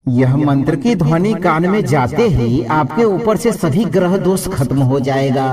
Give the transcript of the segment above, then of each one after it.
यह मंत्र की ध्वनि कान में जाते ही आपके ऊपर से सभी ग्रह दोष खत्म हो जाएगा।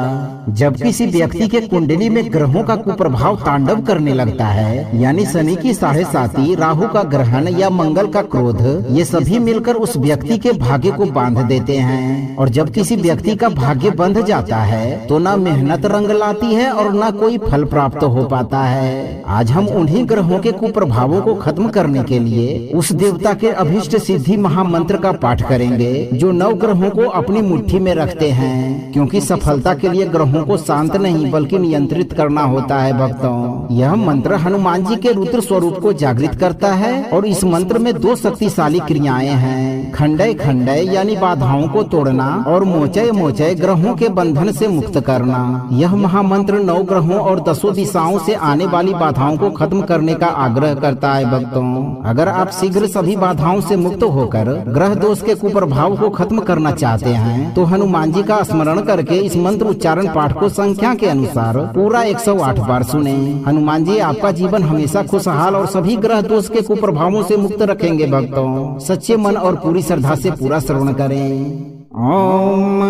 जब किसी व्यक्ति के कुंडली में ग्रहों का कुप्रभाव तांडव करने लगता है, यानी शनि की 7.5, राहु का ग्रहण या मंगल का क्रोध, ये सभी मिलकर उस व्यक्ति के भाग्य को बांध देते हैं। और जब किसी व्यक्ति का भाग्य बंध जाता है तो ना मेहनत रंग लाती है और ना कोई फल प्राप्त हो पाता है। आज हम उन्हीं ग्रहों के कुप्रभावों को खत्म करने के लिए उस देवता के अभिष्ट सिद्धि महामंत्र का पाठ करेंगे, जो 9 ग्रहों को अपनी मुट्ठी में रखते हैं। क्योंकि सफलता के लिए ग्रहों को शांत नहीं बल्कि नियंत्रित करना होता है। भक्तों, यह मंत्र हनुमान जी के रुद्र स्वरूप को जागृत करता है और इस मंत्र में 2 शक्तिशाली क्रियाएं हैं। खंडय खंडय यानी बाधाओं को तोड़ना और मोचय मोचय ग्रहों के बंधन से मुक्त करना। यह महामंत्र 9 ग्रहों और 10 दिशाओं से आने वाली बाधाओं को खत्म करने का आग्रह करता है। भक्तों, अगर आप शीघ्र सभी बाधाओं से मुक्त होकर ग्रह दोष के कुप्रभाव को खत्म करना चाहते हैं तो हनुमान जी का स्मरण करके इस मंत्र उच्चारण पाठ को संख्या के अनुसार पूरा 108 बार सुने। हनुमान जी आपका जीवन हमेशा खुशहाल और सभी ग्रह दोष के कुप्रभावों से मुक्त रखेंगे। भक्तों, सच्चे मन और पूरी श्रद्धा से पूरा श्रवण करें। ओम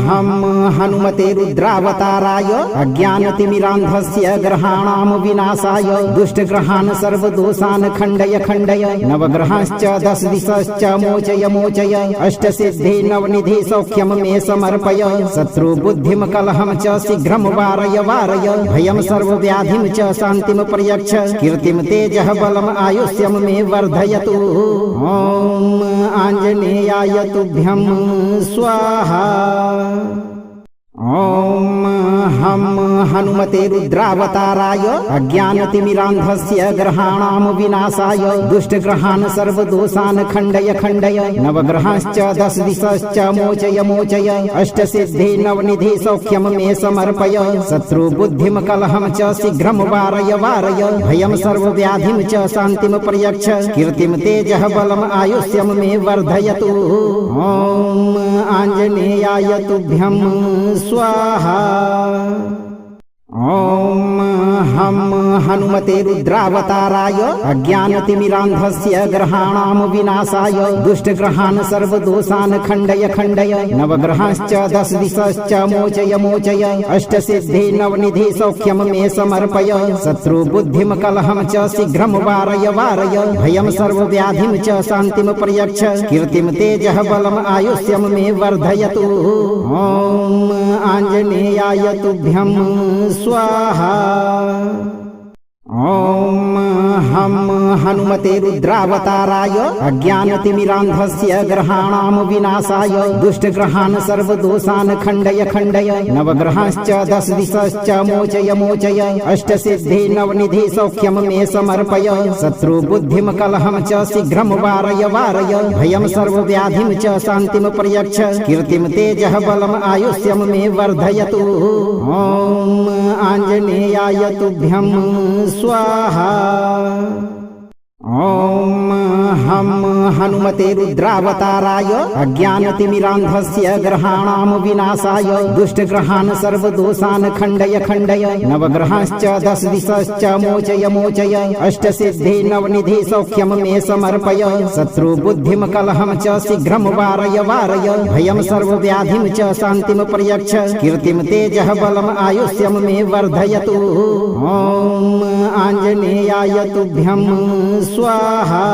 हम हनुमते रुद्रावताराय अज्ञानतिमिरान्धस्य ग्रहाणाम विनाशाय दुष्टग्रहान् सर्वदोषान् खण्डय खण्डय नवग्रहांश्च 10 दिशश्च मोचय मोचय अष्टसिद्धि नवनिधि सौख्यम मे समर्पय शत्रु बुद्धिम कलहं च शीघ्रं वारय वारय भयं सर्वव्याधिं च शान्तिं प्रयच्छ कीर्तिं तेजः बलम् आयुष्यं मे वर्धयतु। ओम आञ्जनेयाय तुभ्यं स्वाहा। ओम हम हनुमते रुद्रावताराय अज्ञानतिमिरान्धस्य ग्रहाणाम विनाशाय दुष्टग्रहान् सर्वदोषान् खण्डय खण्डय नवग्रहांश्च 10 दिशश्च मोचय मोचय अष्टसिद्धि नवनिधि सौख्यं मे समर्पय शत्रु बुद्धिं कलहं च शीघ्रं वारय वारय भयं सर्वव्याधिं च शान्तिं प्रयच्छ कीर्तिं तेजः बलम् आयुष्यं मे वर्धयतु। ओम आञ्जनेयाय तुभ्यं स्वाहा। ओम हम हनुमते रुद्रावताराय अज्ञानतिमिरान्धस्य ग्रहाणाम विनाशाय दुष्टग्रहान् सर्वदोषान् खण्डय खण्डय नवग्रहांश्च 10 दिशश्च मोचय मोचय अष्टसिद्धि नवनिधि सौख्यं मे समर्पय शत्रु बुद्धिं कलहं च शीघ्रं वारय वारय भयं सर्वव्याधिं च शान्तिं प्रयच्छ कीर्तिं तेजः बलम् आयुष्यं मे वर्धयतु। ओम आञ्जनेयाय तुभ्यं स्वाहा। ओम हम हनुमते रुद्रावताराय अज्ञानतिमिरान्धस्य ग्रहाणाम विनाशाय दुष्टग्रहान् सर्वदोषान् खण्डय खण्डय नवग्रहांश्च 10 दिशश्च मोचय मोचय अष्टसिद्धि नवनिधि सौख्यं मे समर्पय शत्रु बुद्धिं कलहं च शीघ्रं वारय वारय भयं सर्वव्याधिं च शान्तिं प्रयच्छ कीर्तिं तेजः बलम् आयुष्यं मे वर्धयतु। ओम आञ्जनेयाय तुभ्यं स्वाहा। ओम हम हनुमते रुद्रावताराय अज्ञानतिमिरान्धस्य ग्रहाणाम विनाशाय दुष्टग्रहान् सर्वदोषान् खण्डय खण्डय नवग्रहांश्च 10 दिशश्च मोचय मोचय अष्टसिद्धि नवनिधि सौख्यं मे समर्पय शत्रु बुद्धिं कलहं च शीघ्रं वारय वारय भयं सर्वव्याधिं च शान्तिं प्रयच्छ कीर्तिं तेजः बलम् आयुष्यं मे वर्धयतु। ओम आञ्जनेयाय तुभ्यं स्वाहा।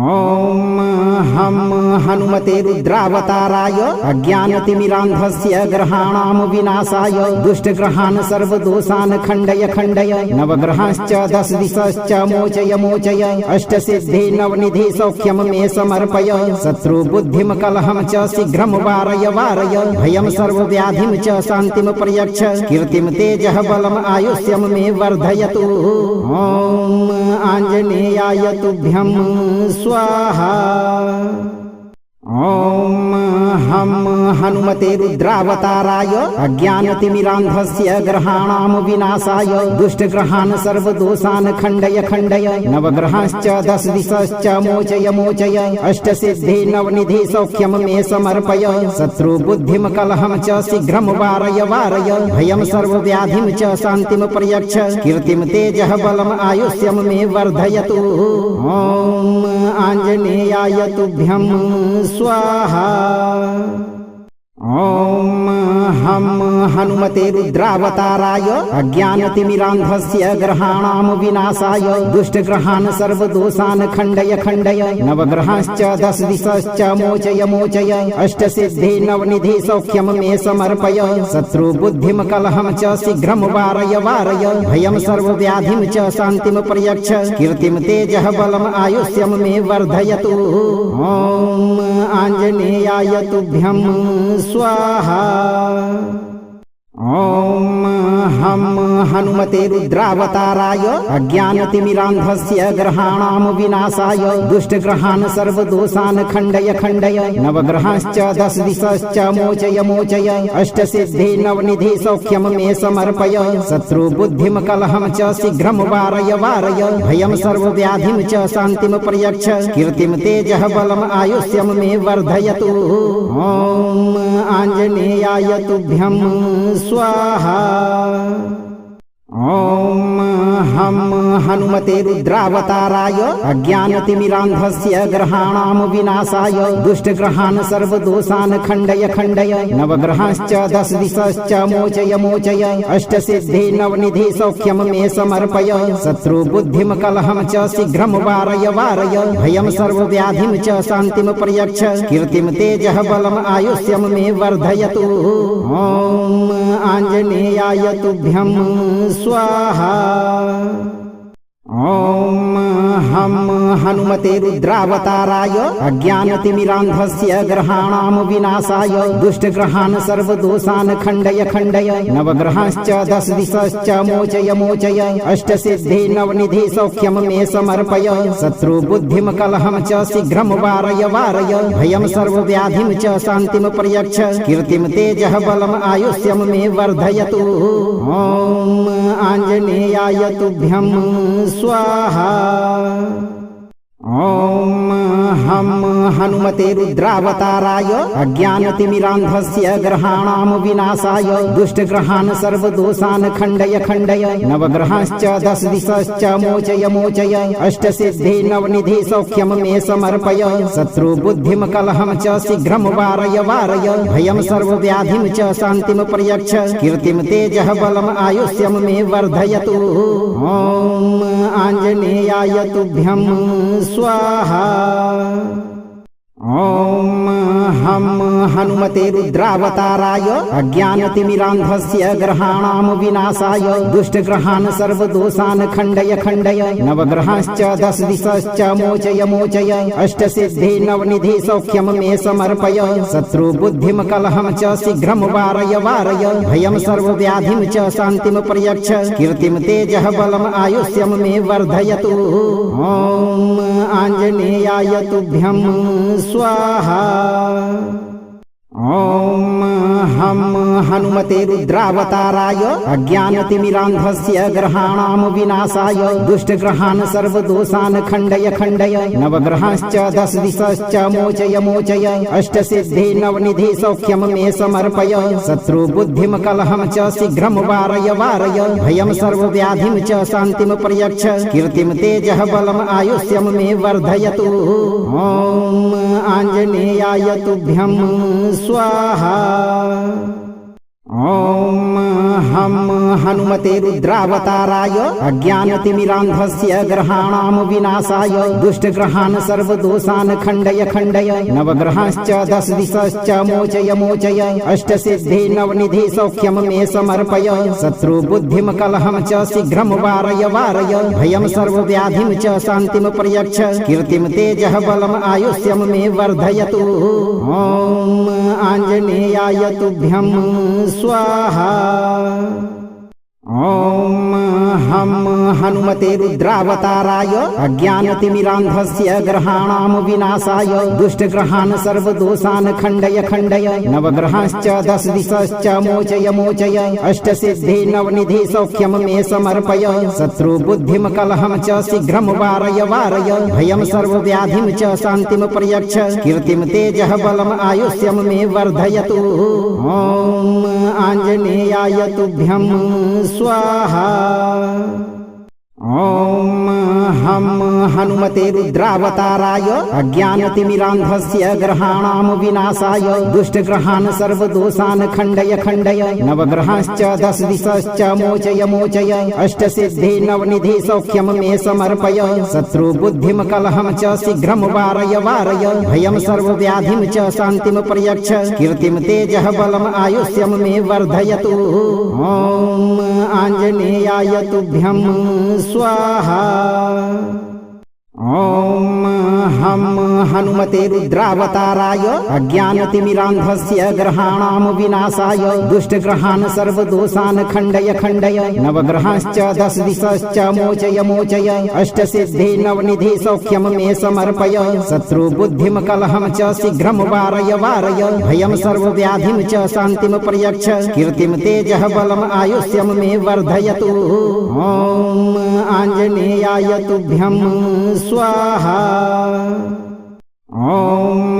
ओम हम हनुमते रुद्रावताराय अज्ञानतिमिरान्धस्य ग्रहाणाम विनाशाय दुष्टग्रहान् सर्वदोषान् खण्डय खण्डय नवग्रहांश्च 10 दिशश्च मोचय मोचय अष्टसिद्धि नवनिधि सौख्यं मे समर्पय शत्रु बुद्धिं कलहं च शीघ्रं वारय वारय भयं सर्वव्याधिं च शान्तिं प्रयच्छ कीर्तिं तेजः बलम् आयुष्यं मे वर्धयतु। ओम आञ्जनेयाय तुभ्यं स्वाहा। ओम हम हनुमते रुद्रावताराय अज्ञानतिमिरान्धस्य ग्रहाणां विनाशाय दुष्टग्रहान् सर्वदोषान् खण्डय खण्डय नवग्रहांश्च दश दिशश्च मोचय मोचय अष्टसिद्धि नवनिधि सौख्यं मे समर्पय शत्रुबुद्धिं कलहं च शीघ्रं वारय वारय भयं सर्वव्याधिं च शान्तिं प्रयच्छ कीर्तिं तेजः बलम् आयुष्यं मे वर्धयतु। ॐ आञ्जनेयाय तुभ्यं स्वाहा। ॐ हम हनुमते रुद्रावताराय अज्ञानतिमिरान्धस्य ग्रहाणां विनाशाय दुष्टग्रहान् सर्वदोषान् खण्डय खण्डय नवग्रहांश्च दश दिशश्च मोचय मोचय अष्टसिद्धि नवनिधि सौख्यं मे समर्पय शत्रुबुद्धिं कलहं च शीघ्रं वारय वारय भयं सर्वव्याधिं च शान्तिं प्रयच्छ कीर्तिं तेजः बलम् आयुष्यं मे वर्धयतु। ॐ आञ्जनेयाय तुभ्यं स्वाहा। ॐ हम हनुमते रुद्रावताराय अज्ञानतिमिरान्धस्य ग्रहाणां विनाशाय दुष्टग्रहान् सर्वदोषान् खण्डय खण्डय नवग्रहांश्च दश दिशश्च मोचय मोचय अष्टसिद्धि नवनिधि सौख्यं मे समर्पय शत्रुबुद्धिं कलहं च शीघ्रं वारय वारय भयं सर्वव्याधिं च शान्तिं प्रयच्छ कीर्तिं तेजः बलम् आयुष्यं मे वर्धयतु। ॐ आञ्जनेयाय तुभ्यं स्वाहा। ॐ हम हनुमते रुद्रावताराय अज्ञानतिमिरान्धस्य ग्रहाणां विनाशाय दुष्टग्रहान् सर्वदोषान् खण्डय खण्डय नवग्रहांश्च दश दिशश्च मोचय मोचय अष्टसिद्धि नवनिधि सौख्यं मे समर्पय शत्रुबुद्धिं कलहं च शीघ्रं वारय वारय भयं सर्वव्याधिं च शान्तिं प्रयच्छ कीर्तिं तेजः बलम् आयुष्यं मे वर्धयतु। ॐ आञ्जनेयाय तुभ्यं स्वाहा। ॐ हम हनुमते रुद्रावताराय अज्ञानतिमिरान्धस्य ग्रहाणां विनाशाय दुष्टग्रहान् सर्वदोषान् खण्डय खण्डय नवग्रहांश्च दश दिशश्च मोचय मोचय अष्टसिद्धि नवनिधि सौख्यं मे समर्पय शत्रुबुद्धिं कलहं च शीघ्रं वारय वारय भयं सर्वव्याधिं च शान्तिं प्रयच्छ कीर्तिं तेजः बलम् आयुष्यं मे वर्धयतु। ॐ आञ्जनेयाय तुभ्यं स्वाहा। ॐ हम हनुमते रुद्रावताराय अज्ञानतिमिरान्धस्य ग्रहाणां विनाशाय दुष्टग्रहान् सर्वदोषान् खण्डय खण्डय नवग्रहांश्च दश दिशश्च मोचय मोचय अष्टसिद्धि नवनिधि सौख्यं मे समर्पय शत्रुबुद्धिं कलहं च शीघ्रं वारय वारय भयं सर्वव्याधिं च शान्तिं प्रयच्छ कीर्तिं तेजः बलम् आयुष्यं मे वर्धयतु। ॐ आञ्जनेयाय तुभ्यं स्वाहा। ॐ हम हनुमते रुद्रावताराय अज्ञानतिमिरान्धस्य ग्रहाणां विनाशाय दुष्टग्रहान् सर्वदोषान् खण्डय खण्डय नवग्रहांश्च दश दिशश्च मोचय मोचय अष्टसिद्धि नवनिधि सौख्यं मे समर्पय शत्रुबुद्धिं कलहं च शीघ्रं वारय वारय भयं सर्वव्याधिं च शान्तिं प्रयच्छ कीर्तिं तेजः बलम् आयुष्यं मे वर्धयतु। ॐ आञ्जनेयाय तुभ्यं स्वाहा। ॐ हम हनुमते रुद्रावताराय अज्ञानतिमिरान्धस्य ग्रहाणां विनाशाय दुष्टग्रहान् सर्वदोषान् खण्डय खण्डय नवग्रहांश्च दश दिशश्च मोचय मोचय अष्टसिद्धि नवनिधि सौख्यं मे समर्पय शत्रुबुद्धिं कलहं च शीघ्रं वारय वारय भयं सर्वव्याधिं च शान्तिं प्रयच्छ कीर्तिं तेजः बलम् आयुष्यं मे वर्धयतु। ॐ आञ्जनेयाय तुभ्यं स्वाहा। ॐ हम हनुमते रुद्रावताराय अज्ञानतिमिरान्धस्य ग्रहाणां विनाशाय दुष्टग्रहान् सर्वदोषान् खण्डय खण्डय नवग्रहांश्च दश दिशश्च मोचय मोचय अष्टसिद्धि नवनिधि सौख्यं मे समर्पय शत्रुबुद्धिं कलहं च शीघ्रं वारय वारय भयं सर्वव्याधिं च शान्तिं प्रयच्छ कीर्तिं तेजः बलम् आयुष्यं मे वर्धयतु। ॐ आञ्जनेयाय तुभ्यं स्वाहा। ओम हम हनुमते रुद्रावताराय अज्ञानतिमिरान्धस्य ग्रहाणां विनाशाय दुष्टग्रहान् सर्वदोषान् खण्डय खण्डय नवग्रहांश्च दश दिशश्च मोचय मोचय अष्टसिद्धि नवनिधि सौख्यं मे समर्पय शत्रुबुद्धिं कलहं च शीघ्रं वारय वारय भयं सर्वव्याधिं च शान्तिं प्रयच्छ कीर्तिं तेजः बलम् आयुष्यं मे वर्धयतु। ओम आञ्जनेयाय तुभ्यं स्वाहा। ओम हम हनुमते रुद्रावताराय अज्ञानतिमिरान्धस्य ग्रहाणां विनाशाय दुष्टग्रहान् सर्वदोषान् खण्डय खण्डय नवग्रहांश्च दश दिशश्च मोचय मोचय अष्टसिद्धि नवनिधि सौख्यं मे समर्पय शत्रुबुद्धिं कलहं च शीघ्रं वारय वारय भयं सर्वव्याधिं च शान्तिं प्रयच्छ कीर्तिं तेजः बलम् आयुष्यं मे वर्धयतु। ओम आञ्जनेयाय तुभ्यं स्वाहा। ओम हम हनुमते रुद्रावताराय अज्ञानतिमिरान्धस्य ग्रहाणां विनाशाय दुष्टग्रहान् सर्वदोषान् खण्डय खण्डय नवग्रहांश्च दश दिशश्च मोचय मोचय अष्टसिद्धि नवनिधि सौख्यं मे समर्पय शत्रुबुद्धिं कलहं च शीघ्रं वारय वारय भयं सर्वव्याधिं च शान्तिं प्रयच्छ कीर्तिं तेजः बलम् आयुष्यं मे वर्धयतु। ओम आञ्जनेयाय तुभ्यं स्वाहा। ओम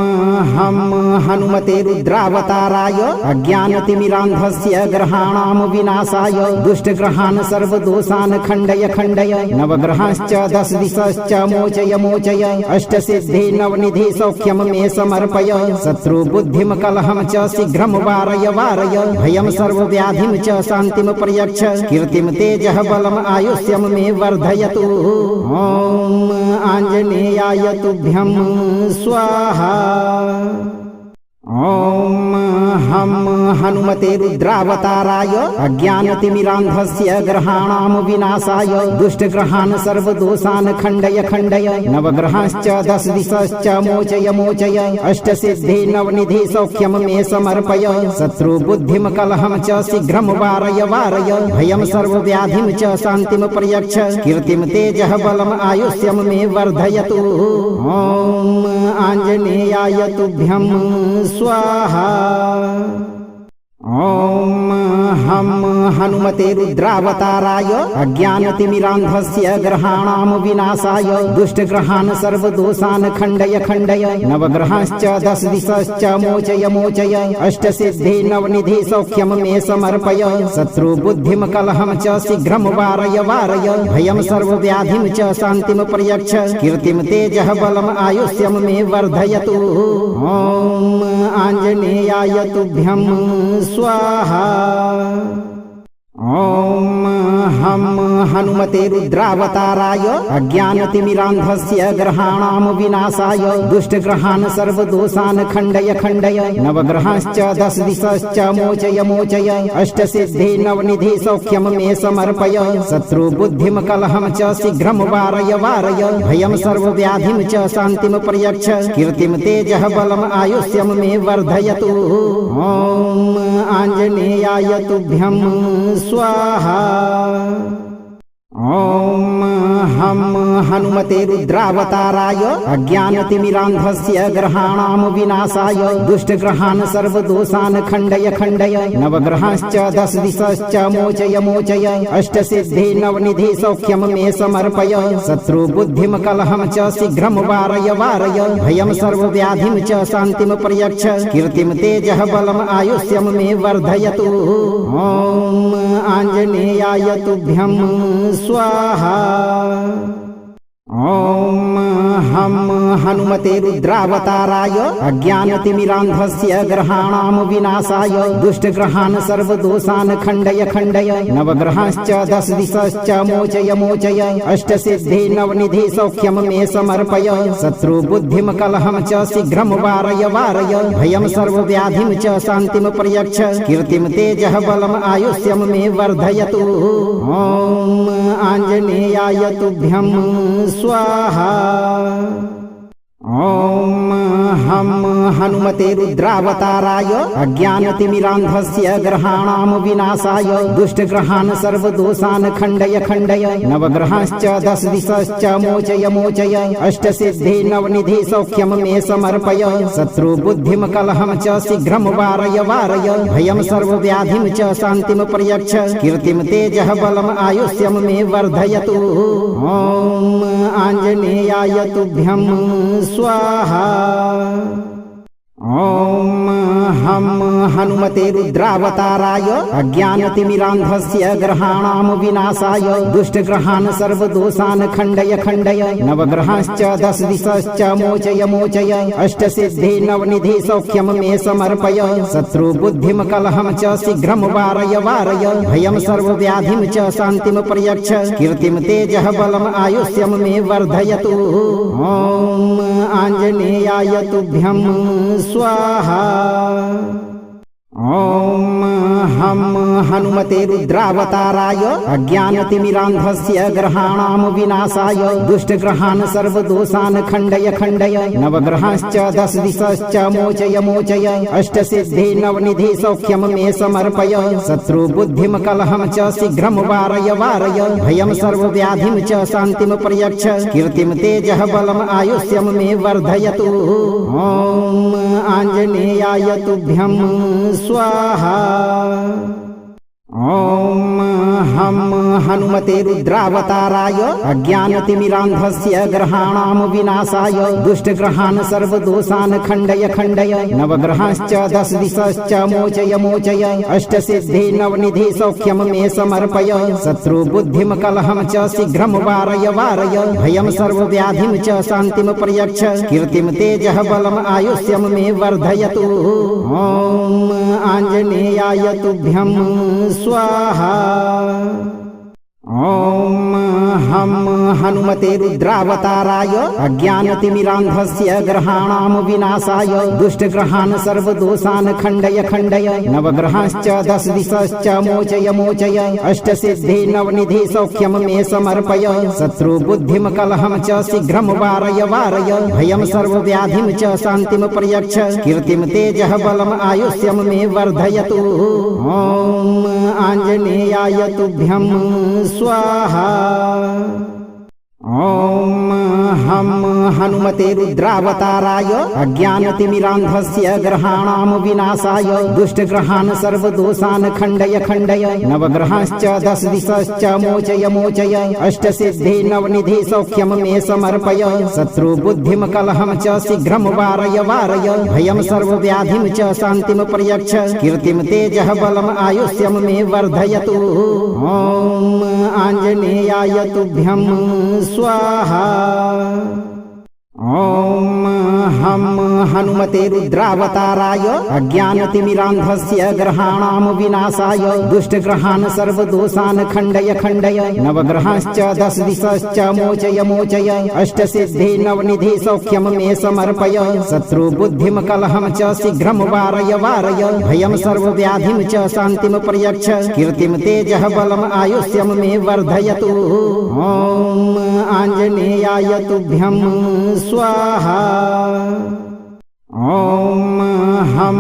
हम हनुमते रुद्रावताराय अज्ञानतिमिरान्धस्य ग्रहाणां विनाशाय दुष्टग्रहान् सर्वदोषान् खण्डय खण्डय नवग्रहांश्च दश दिशश्च मोचय मोचय अष्टसिद्धि नवनिधि सौख्यं मे समर्पय शत्रुबुद्धिं कलहं च शीघ्रं वारय वारय भयं सर्वव्याधिं च शान्तिं प्रयच्छ कीर्तिं तेजः बलम् आयुष्यं मे वर्धयतु। ओम आञ्जनेयाय तुभ्यं स्वाहा। ओम हम हनुमते रुद्रावताराय अज्ञानतिमिरान्धस्य ग्रहाणां विनाशाय दुष्टग्रहान् सर्वदोषान् खण्डय खण्डय नवग्रहांश्च दश दिशश्च मोचय मोचय अष्टसिद्धि नवनिधि सौख्यं मे समर्पय शत्रुबुद्धिं कलहं च शीघ्रं वारय वारय भयं सर्वव्याधिं च शान्तिं प्रयच्छ कीर्तिं तेजः बलम् आयुष्यं मे वर्धयतु। ओम आञ्जनेयाय तुभ्यं स्वाहा। ओम हम हनुमते रुद्रावताराय अज्ञानतिमिरान्धस्य ग्रहाणां विनाशाय दुष्टग्रहान् सर्वदोषान् खण्डय खण्डय नवग्रहांश्च दश दिशश्च मोचय मोचय अष्टसिद्धि नवनिधि सौख्यं मे समर्पय शत्रुबुद्धिं कलहं च शीघ्रं वारय वारय भयं सर्वव्याधिं च शान्तिं प्रयच्छ कीर्तिं तेजः बलम् आयुष्यं मे वर्धयतु। ओम आञ्जनेयाय तुभ्यं स्वाहा। ओम हम हनुमते रुद्रावताराय अज्ञानतिमिरान्धस्य ग्रहाणां विनाशाय दुष्टग्रहान् सर्वदोषान् खण्डय खण्डय नवग्रहांश्च दश दिशश्च मोचय मोचय अष्टसिद्धि नवनिधि सौख्यं मे समर्पय शत्रुबुद्धिं कलहं च शीघ्रं वारय वारय भयं सर्वव्याधिं च शान्तिं प्रयच्छ कीर्तिं तेजः बलम् आयुष्यं मे वर्धयतु। ओम आञ्जनेयाय तुभ्यं स्वाहा। ओम हम हनुमते रुद्रावताराय अज्ञानतिमिरान्धस्य ग्रहाणां विनाशाय दुष्टग्रहान् सर्वदोषान् खण्डय खण्डय नवग्रहांश्च दश दिशश्च मोचय मोचय अष्टसिद्धि नवनिधि सौख्यं मे समर्पय शत्रुबुद्धिं कलहं च शीघ्रं वारय वारय भयं सर्वव्याधिं च शान्तिं प्रयच्छ कीर्तिं तेजः बलम् आयुष्यं मे वर्धयतु। ओम आञ्जनेयाय तुभ्यं स्वाहा। ओम हम हनुमते रुद्रावताराय अज्ञानतिमिरान्धस्य ग्रहाणां विनाशाय दुष्टग्रहान् सर्वदोषान् खण्डय खण्डय नवग्रहांश्च दश दिशश्च मोचय मोचय अष्टसिद्धि नवनिधि सौख्यं मे समर्पय शत्रुबुद्धिं कलहं च शीघ्रं वारय वारय भयं सर्वव्याधिं च शान्तिं प्रयच्छ कीर्तिं तेजः बलम् आयुष्यं मे वर्धयतु। ओम आञ्जनेयाय तुभ्यं स्वाहा। ओम हम हनुमते रुद्रावताराय अज्ञानतिमिरान्धस्य ग्रहाणां विनाशाय दुष्टग्रहान् सर्वदोषान् खण्डय खण्डय नवग्रहांश्च दश दिशश्च मोचय मोचय अष्टसिद्धि नवनिधि सौख्यं मे समर्पय शत्रुबुद्धिं कलहं च शीघ्रं वारय वारय भयं सर्वव्याधिं च शान्तिं प्रयच्छ कीर्तिं तेजः बलम् आयुष्यं मे वर्धयतु। ॐ आञ्जनेयाय तुभ्यं स्वाहा। ॐ हम हनुमते रुद्रावताराय अज्ञानतिमिरान्धस्य ग्रहाणां विनाशाय दुष्टग्रहान् सर्वदोषान् खण्डय खण्डय नवग्रहांश्च दश दिशश्च मोचय मोचय अष्टसिद्धि नवनिधि सौख्यं मे समर्पय शत्रुबुद्धिं कलहं च शीघ्रं वारय वारय भयं सर्वव्याधिं च शान्तिं प्रयच्छ कीर्तिं तेजः बलम् आयुष्यं मे वर्धयतु। ॐ आञ्जनेयाय तुभ्यं स्वाहा। ॐ हम हनुमते रुद्रावताराय अज्ञानतिमिरान्धस्य ग्रहाणां विनाशाय दुष्टग्रहान् सर्वदोषान् खण्डय खण्डय नवग्रहांश्च दश दिशश्च मोचय मोचय अष्टसिद्धि नवनिधि सौख्यं मे समर्पय शत्रुबुद्धिं कलहं च शीघ्रं वारय वारय भयं सर्वव्याधिं च शान्तिं प्रयच्छ कीर्तिं तेजः बलम् आयुष्यं मे वर्धयतु। ॐ आञ्जनेयाय तुभ्यं स्वाहा। ॐ हम हनुमते रुद्रावताराय अज्ञानतिमिरान्धस्य ग्रहाणां विनाशाय दुष्टग्रहान् सर्वदोषान् खण्डय खण्डय नवग्रहांश्च दश दिशश्च मोचय मोचय अष्टसिद्धि नवनिधि सौख्यं मे समर्पय शत्रुबुद्धिं कलहं च शीघ्रं वारय वारय भयं सर्वव्याधिं च शान्तिं प्रयच्छ कीर्तिं तेजः बलम् आयुष्यं मे वर्धयतु। ॐ आञ्जनेयाय तुभ्यं स्वाहा। ॐ हम हनुमते रुद्रावताराय अज्ञानतिमिरान्धस्य ग्रहाणां विनाशाय दुष्टग्रहान् सर्वदोषान् खण्डय खण्डय नवग्रहांश्च दश दिशश्च मोचय मोचय अष्टसिद्धि नवनिधि सौख्यं मे समर्पय शत्रुबुद्धिं कलहं च शीघ्रं वारय वारय भयं सर्वव्याधिं च शान्तिं प्रयच्छ कीर्तिं तेजः बलम् आयुष्यं मे वर्धयतु। ॐ आञ्जनेयाय तुभ्यं स्वाहा। ॐ हम हनुमते रुद्रावताराय अज्ञानतिमिरान्धस्य ग्रहाणां विनाशाय दुष्टग्रहान् सर्वदोषान् खण्डय खण्डय नवग्रहांश्च दश दिशश्च मोचय मोचय अष्टसिद्धि नवनिधि सौख्यं मे समर्पय शत्रुबुद्धिं कलहं च शीघ्रं वारय वारय भयं सर्वव्याधिं च शान्तिं प्रयच्छ कीर्तिं तेजः बलम् आयुष्यं मे वर्धयतु। ॐ आञ्जनेयाय तुभ्यं स्वाहा। ॐ हम हनुमते रुद्रावताराय अज्ञानतिमिरान्धस्य ग्रहाणां विनाशाय दुष्टग्रहान् सर्वदोषान् खण्डय खण्डय नवग्रहांश्च दश दिशश्च मोचय मोचय अष्टसिद्धि नवनिधि सौख्यं मे समर्पय शत्रुबुद्धिं कलहं च शीघ्रं वारय वारय भयं सर्वव्याधिं च शान्तिं प्रयच्छ कीर्तिं तेजः बलम् आयुष्यं मे वर्धयतु। ॐ आञ्जनेयाय तुभ्यं स्वाहा। ॐ हम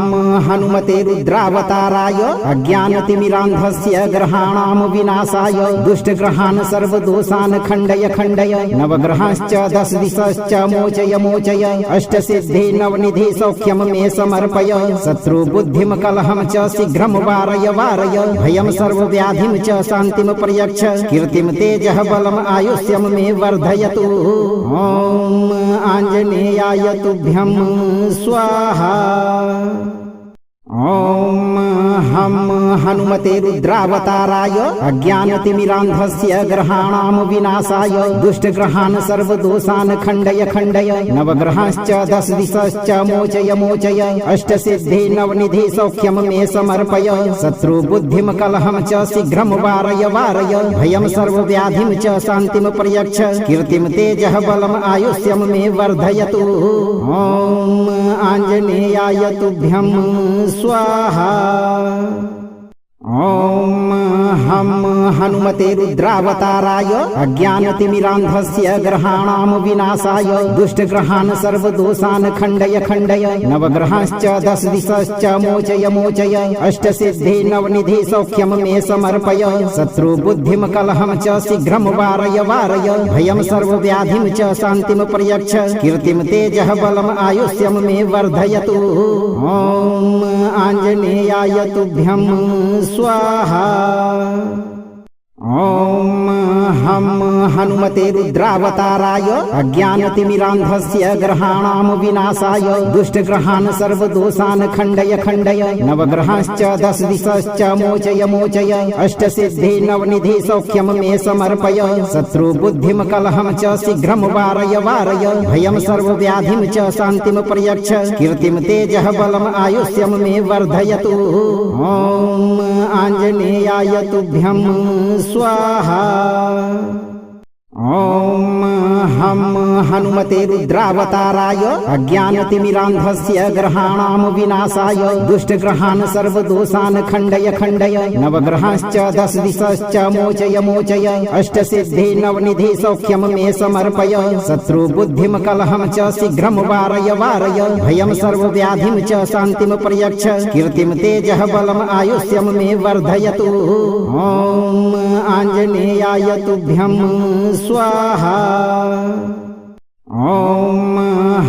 हनुमते रुद्रावताराय अज्ञानतिमिरान्धस्य ग्रहाणां विनाशाय दुष्टग्रहान् सर्वदोषान् खण्डय खण्डय नवग्रहांश्च दश दिशश्च मोचय मोचय अष्टसिद्धि नवनिधि सौख्यं मे समर्पय शत्रुबुद्धिं कलहं च शीघ्रं वारय वारय भयं सर्वव्याधिं च शान्तिं प्रयच्छ कीर्तिं तेजः बलम् आयुष्यं मे वर्धयतु। ॐ आञ्जनेयाय तुभ्यं स्वाहा। ॐ हम हनुमते रुद्रावताराय अज्ञानतिमिरान्धस्य ग्रहाणां विनाशाय दुष्टग्रहान् सर्वदोषान् खण्डय खण्डय नवग्रहांश्च दश दिशश्च मोचय मोचय अष्टसिद्धि नवनिधि सौख्यं मे समर्पय शत्रुबुद्धिं कलहं च शीघ्रं वारय वारय भयं सर्वव्याधिं च शान्तिं प्रयच्छ कीर्तिं तेजः बलम् आयुष्यं मे वर्धयतु। ॐ आञ्जनेयाय तुभ्यं स्वाहा। ॐ हम हनुमते रुद्रावताराय अज्ञानतिमिरान्धस्य ग्रहाणां विनाशाय दुष्टग्रहान् सर्वदोषान् खण्डय खण्डय नवग्रहांश्च दश दिशश्च मोचय मोचय अष्टसिद्धि नवनिधि सौख्यं मे समर्पय शत्रुबुद्धिं कलहं च शीघ्रं वारय वारय भयं सर्वव्याधिं च शान्तिं प्रयच्छ कीर्तिं तेजः बलम् आयुष्यं मे वर्धयतु। ॐ आञ्जनेयाय तुभ्यं स्वाहा। ॐ हम हनुमते रुद्रावताराय अज्ञानतिमिरान्धस्य ग्रहाणां विनाशाय दुष्टग्रहान् सर्वदोषान् खण्डय खण्डय नवग्रहांश्च दश दिशश्च मोचय मोचय अष्टसिद्धि नवनिधि सौख्यं मे समर्पय शत्रुबुद्धिं कलहं च शीघ्रं वारय वारय भयं सर्वव्याधिं च शान्तिं प्रयच्छ कीर्तिं तेजः बलम् आयुष्यं मे वर्धयतु। ॐ आञ्जनेयाय तुभ्यं स्वाहा। ॐ हम हनुमते रुद्रावताराय अज्ञानतिमिरान्धस्य ग्रहाणां विनाशाय दुष्टग्रहान् सर्वदोषान् खण्डय खण्डय नवग्रहांश्च दश दिशश्च मोचय मोचय अष्टसिद्धि नवनिधि सौख्यं मे समर्पय शत्रुबुद्धिं कलहं च शीघ्रं वारय वारय भयं सर्वव्याधिं च शान्तिं प्रयच्छ कीर्तिं तेजः बलम् आयुष्यं मे वर्धयतु। ॐ आञ्जनेयाय तुभ्यं स्वाहा। ॐ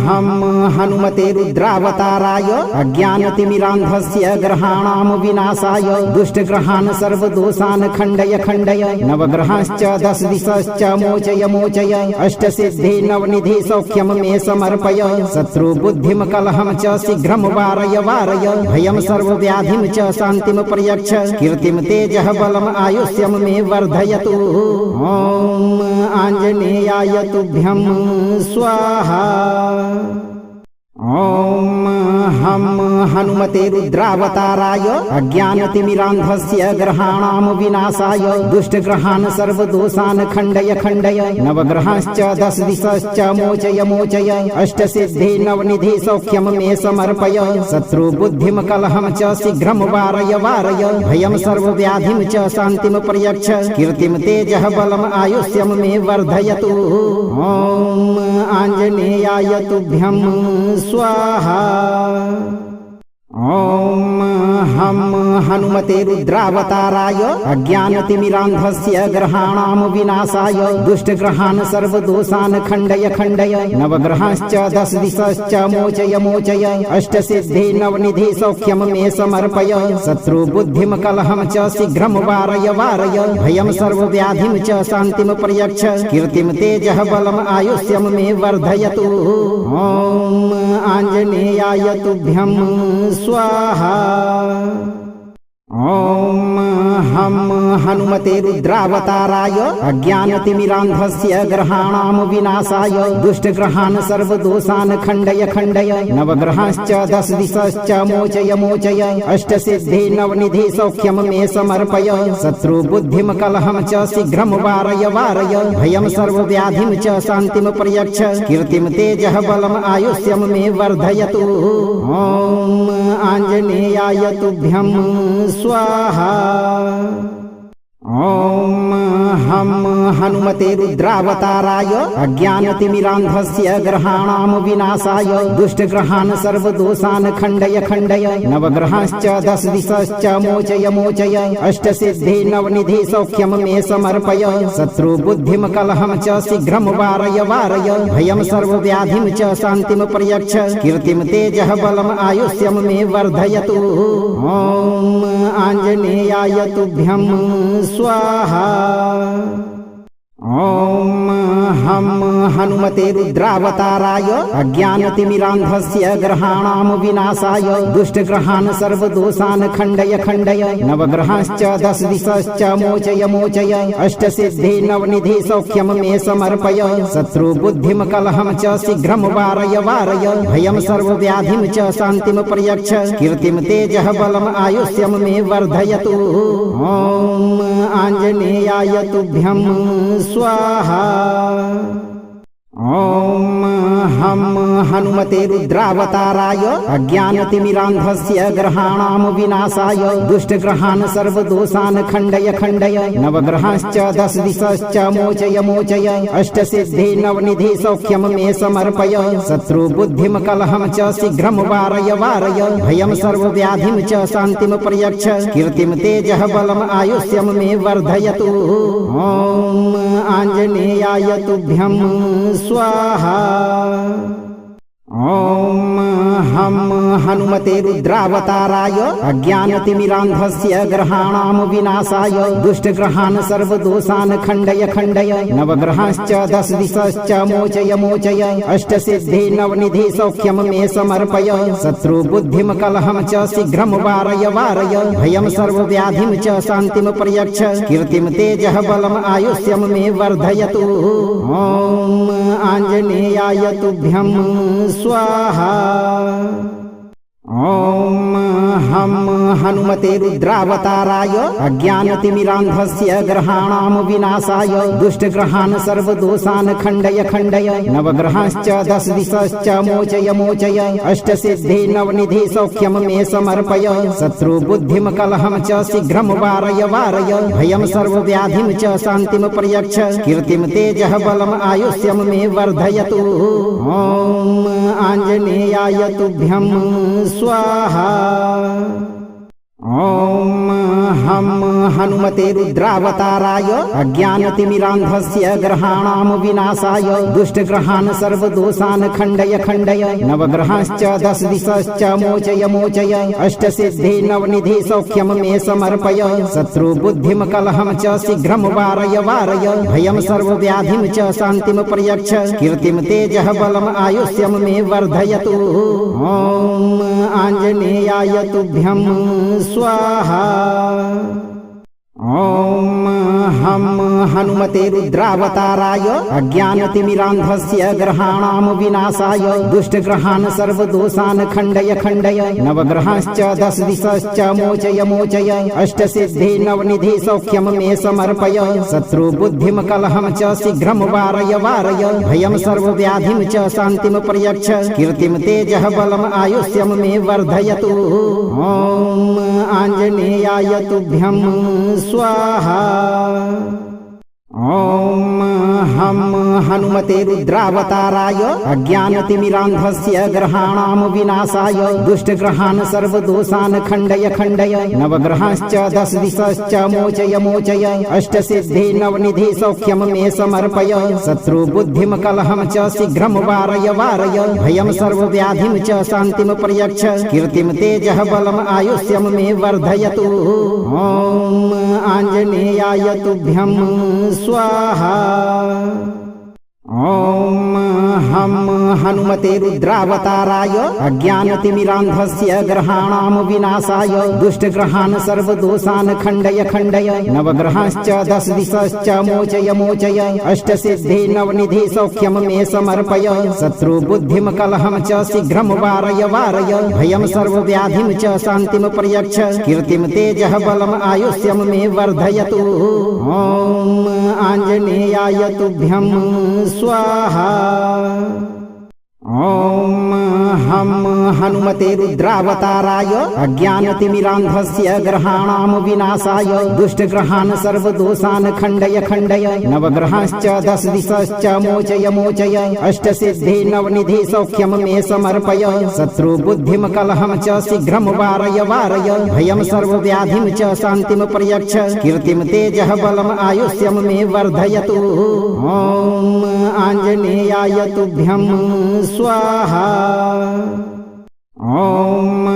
हम हनुमते रुद्रावताराय अज्ञानतिमिरान्धस्य ग्रहाणां विनाशाय दुष्टग्रहान् सर्वदोषान् खण्डय खण्डय नवग्रहांश्च दश दिशश्च मोचय मोचय अष्टसिद्धि नवनिधि सौख्यं मे समर्पय शत्रुबुद्धिं कलहं च शीघ्रं वारय वारय भयं सर्वव्याधिं च शान्तिं प्रयच्छ कीर्तिं तेजः बलम् आयुष्यं मे वर्धयतु। ॐ आञ्जनेयाय तुभ्यं स्वाहा। ॐ हम हनुमते रुद्रावताराय अज्ञानतिमिरान्धस्य ग्रहाणां विनाशाय दुष्टग्रहान् सर्वदोषान् खण्डय खण्डय नवग्रहांश्च दश दिशश्च मोचय मोचय अष्टसिद्धि नवनिधि सौख्यं मे समर्पय शत्रुबुद्धिं कलहं च शीघ्रं वारय वारय भयं सर्वव्याधिं च शान्तिं प्रयच्छ कीर्तिं तेजः बलम् आयुष्यं मे वर्धयतु। ॐ आञ्जनेयाय तुभ्यं स्वाहा। ॐ हम हनुमते रुद्रावताराय अज्ञानतिमिरान्धस्य ग्रहाणां विनाशाय दुष्टग्रहान् सर्वदोषान् खण्डय खण्डय नवग्रहांश्च दश दिशश्च मोचय मोचय अष्टसिद्धि नवनिधि सौख्यं मे समर्पय शत्रुबुद्धिं कलहं च शीघ्रं वारय वारय भयं सर्वव्याधिं च शान्तिं प्रयच्छ कीर्तिं तेजः बलम् आयुष्यं मे वर्धयतु। ॐ आञ्जनेयाय तुभ्यं स्वाहा। ॐ हम हनुमते रुद्रावताराय अज्ञानतिमिरान्धस्य ग्रहाणां विनाशाय दुष्टग्रहान् सर्वदोषान् खण्डय खण्डय नवग्रहांश्च दश दिशश्च मोचय मोचय अष्टसिद्धि नवनिधि सौख्यं मे समर्पय शत्रुबुद्धिं कलहं च शीघ्रं वारय वारय भयं सर्वव्याधिं च शान्तिं प्रयच्छ कीर्तिं तेजः बलम् आयुष्यं मे वर्धयतु। ॐ आञ्जनेयाय तुभ्यं स्वाहा। ॐ हम हनुमते रुद्रावताराय अज्ञानतिमिरान्धस्य ग्रहाणां विनाशाय दुष्टग्रहान् सर्वदोषान् खण्डय खण्डय नवग्रहांश्च दश दिशश्च मोचय मोचय अष्टसिद्धि नवनिधि सौख्यं मे समर्पय शत्रुबुद्धिं कलहं च शीघ्रं वारय वारय भयं सर्वव्याधिं च शान्तिं प्रयच्छ कीर्तिं तेजः बलम् आयुष्यं मे वर्धयतु। ॐ आञ्जनेयाय तुभ्यं स्वाहा। ॐ हम हनुमते रुद्रावताराय अज्ञानतिमिरान्धस्य ग्रहाणां विनाशाय दुष्टग्रहान् सर्वदोषान् खण्डय खण्डय नवग्रहांश्च दश दिशश्च मोचय मोचय अष्टसिद्धि नवनिधि सौख्यं मे समर्पय शत्रुबुद्धिं कलहं च शीघ्रं वारय वारय भयं सर्वव्याधिं च शान्तिं प्रयच्छ कीर्तिं तेजः बलम् आयुष्यं मे वर्धयतु। ॐ आञ्जनेयाय तुभ्यं स्वाहा। ओम हम हनुमते रुद्रावताराय अज्ञानतिमिरान्धस्य ग्रहाणां विनाशाय दुष्टग्रहान् सर्वदोषान् खण्डय खण्डय नवग्रहांश्च दश दिशश्च मोचय मोचय अष्टसिद्धि नवनिधि सौख्यं मे समर्पय शत्रुबुद्धिं कलहं च शीघ्रं वारय वारय भयं सर्वव्याधिं च शान्तिं प्रयच्छ कीर्तिं तेजः बलम् आयुष्यं मे वर्धयतु। ओम आञ्जनेयाय तुभ्यं स्वाहा। ओम हम हनुमते रुद्रावताराय अज्ञानतिमिरान्धस्य ग्रहाणां विनाशाय दुष्टग्रहान् सर्वदोषान् खण्डय खण्डय नवग्रहांश्च दश दिशश्च मोचय मोचय अष्टसिद्धि नवनिधि सौख्यं मे समर्पय शत्रुबुद्धिं कलहं च शीघ्रं वारय वारय भयं सर्वव्याधिं च शान्तिं प्रयच्छ कीर्तिं तेजः बलम् आयुष्यं मे वर्धयतु। ओम आञ्जनेयाय तुभ्यं स्वाहा। ओम हम हनुमते रुद्रावताराय अज्ञानतिमिरान्धस्य ग्रहाणां विनाशाय दुष्टग्रहान् सर्वदोषान् खण्डय खण्डय नवग्रहांश्च दश दिशश्च मोचय मोचय अष्टसिद्धि नवनिधि सौख्यं मे समर्पय शत्रुबुद्धिं कलहं च शीघ्रं वारय वारय भयं सर्वव्याधिं च शान्तिं प्रयच्छ कीर्तिं तेजः बलम् आयुष्यं मे वर्धयतु। ओम आञ्जनेयाय तुभ्यं स्वाहा। ओम हम हनुमते रुद्रावताराय अज्ञानतिमिरान्धस्य ग्रहाणां विनाशाय दुष्टग्रहान् सर्वदोषान् खण्डय खण्डय नवग्रहांश्च दश दिशश्च मोचय मोचय अष्टसिद्धि नवनिधि सौख्यं मे समर्पय शत्रुबुद्धिं कलहं च शीघ्रं वारय वारय भयं सर्वव्याधिं च शान्तिं प्रयच्छ कीर्तिं तेजः बलम् आयुष्यं मे वर्धयतु। ओम आञ्जनेयाय तुभ्यं स्वाहा। ओम हम हनुमते रुद्रावताराय अज्ञानतिमिरान्धस्य ग्रहाणां विनाशाय दुष्टग्रहान् सर्वदोषान् खण्डय खण्डय नवग्रहांश्च दश दिशश्च मोचय मोचय अष्टसिद्धि नवनिधि सौख्यं मे समर्पय शत्रुबुद्धिं कलहं च शीघ्रं वारय वारय भयं सर्वव्याधिं च शान्तिं प्रयच्छ कीर्तिं तेजः बलम् आयुष्यं मे वर्धयतु। ओम आञ्जनेयाय तुभ्यं स्वाहा। ओम हम हनुमते रुद्रावताराय अज्ञानतिमिरान्धस्य ग्रहाणां विनाशाय दुष्टग्रहान् सर्वदोषान् खण्डय खण्डय नवग्रहांश्च दश दिशश्च मोचय मोचय अष्टसिद्धि नवनिधि सौख्यं मे समर्पय शत्रुबुद्धिं कलहं च शीघ्रं वारय वारय भयं सर्वव्याधिं च शान्तिं प्रयच्छ कीर्तिं तेजः बलम् आयुष्यं मे वर्धयतु। ओम आञ्जनेयाय तुभ्यं स्वाहा। ओम हम हनुमते रुद्रावताराय अज्ञानतिमिरान्धस्य ग्रहाणां विनाशाय दुष्टग्रहान् सर्वदोषान् खण्डय खण्डय नवग्रहांश्च दश दिशश्च मोचय मोचय अष्टसिद्धि नवनिधि सौख्यं मे समर्पय शत्रुबुद्धिं कलहं च शीघ्रं वारय वारय भयं सर्वव्याधिं च शान्तिं प्रयच्छ कीर्तिं तेजः बलम् आयुष्यं मे वर्धयतु। ओम आञ्जनेयाय तुभ्यं स्वाहा। ओम हम हनुमते रुद्रावताराय अज्ञानतिमिरान्धस्य ग्रहाणां विनाशाय दुष्टग्रहान् सर्वदोषान् खण्डय खण्डय नवग्रहांश्च दश दिशश्च मोचय मोचय अष्टसिद्धि नवनिधि सौख्यं मे समर्पय शत्रुबुद्धिं कलहं च शीघ्रं वारय वारय भयं सर्वव्याधिं च शान्तिं प्रयच्छ कीर्तिं तेजः बलम् आयुष्यं मे वर्धयतु। ओम आञ्जनेयाय तुभ्यं स्वाहा। ओम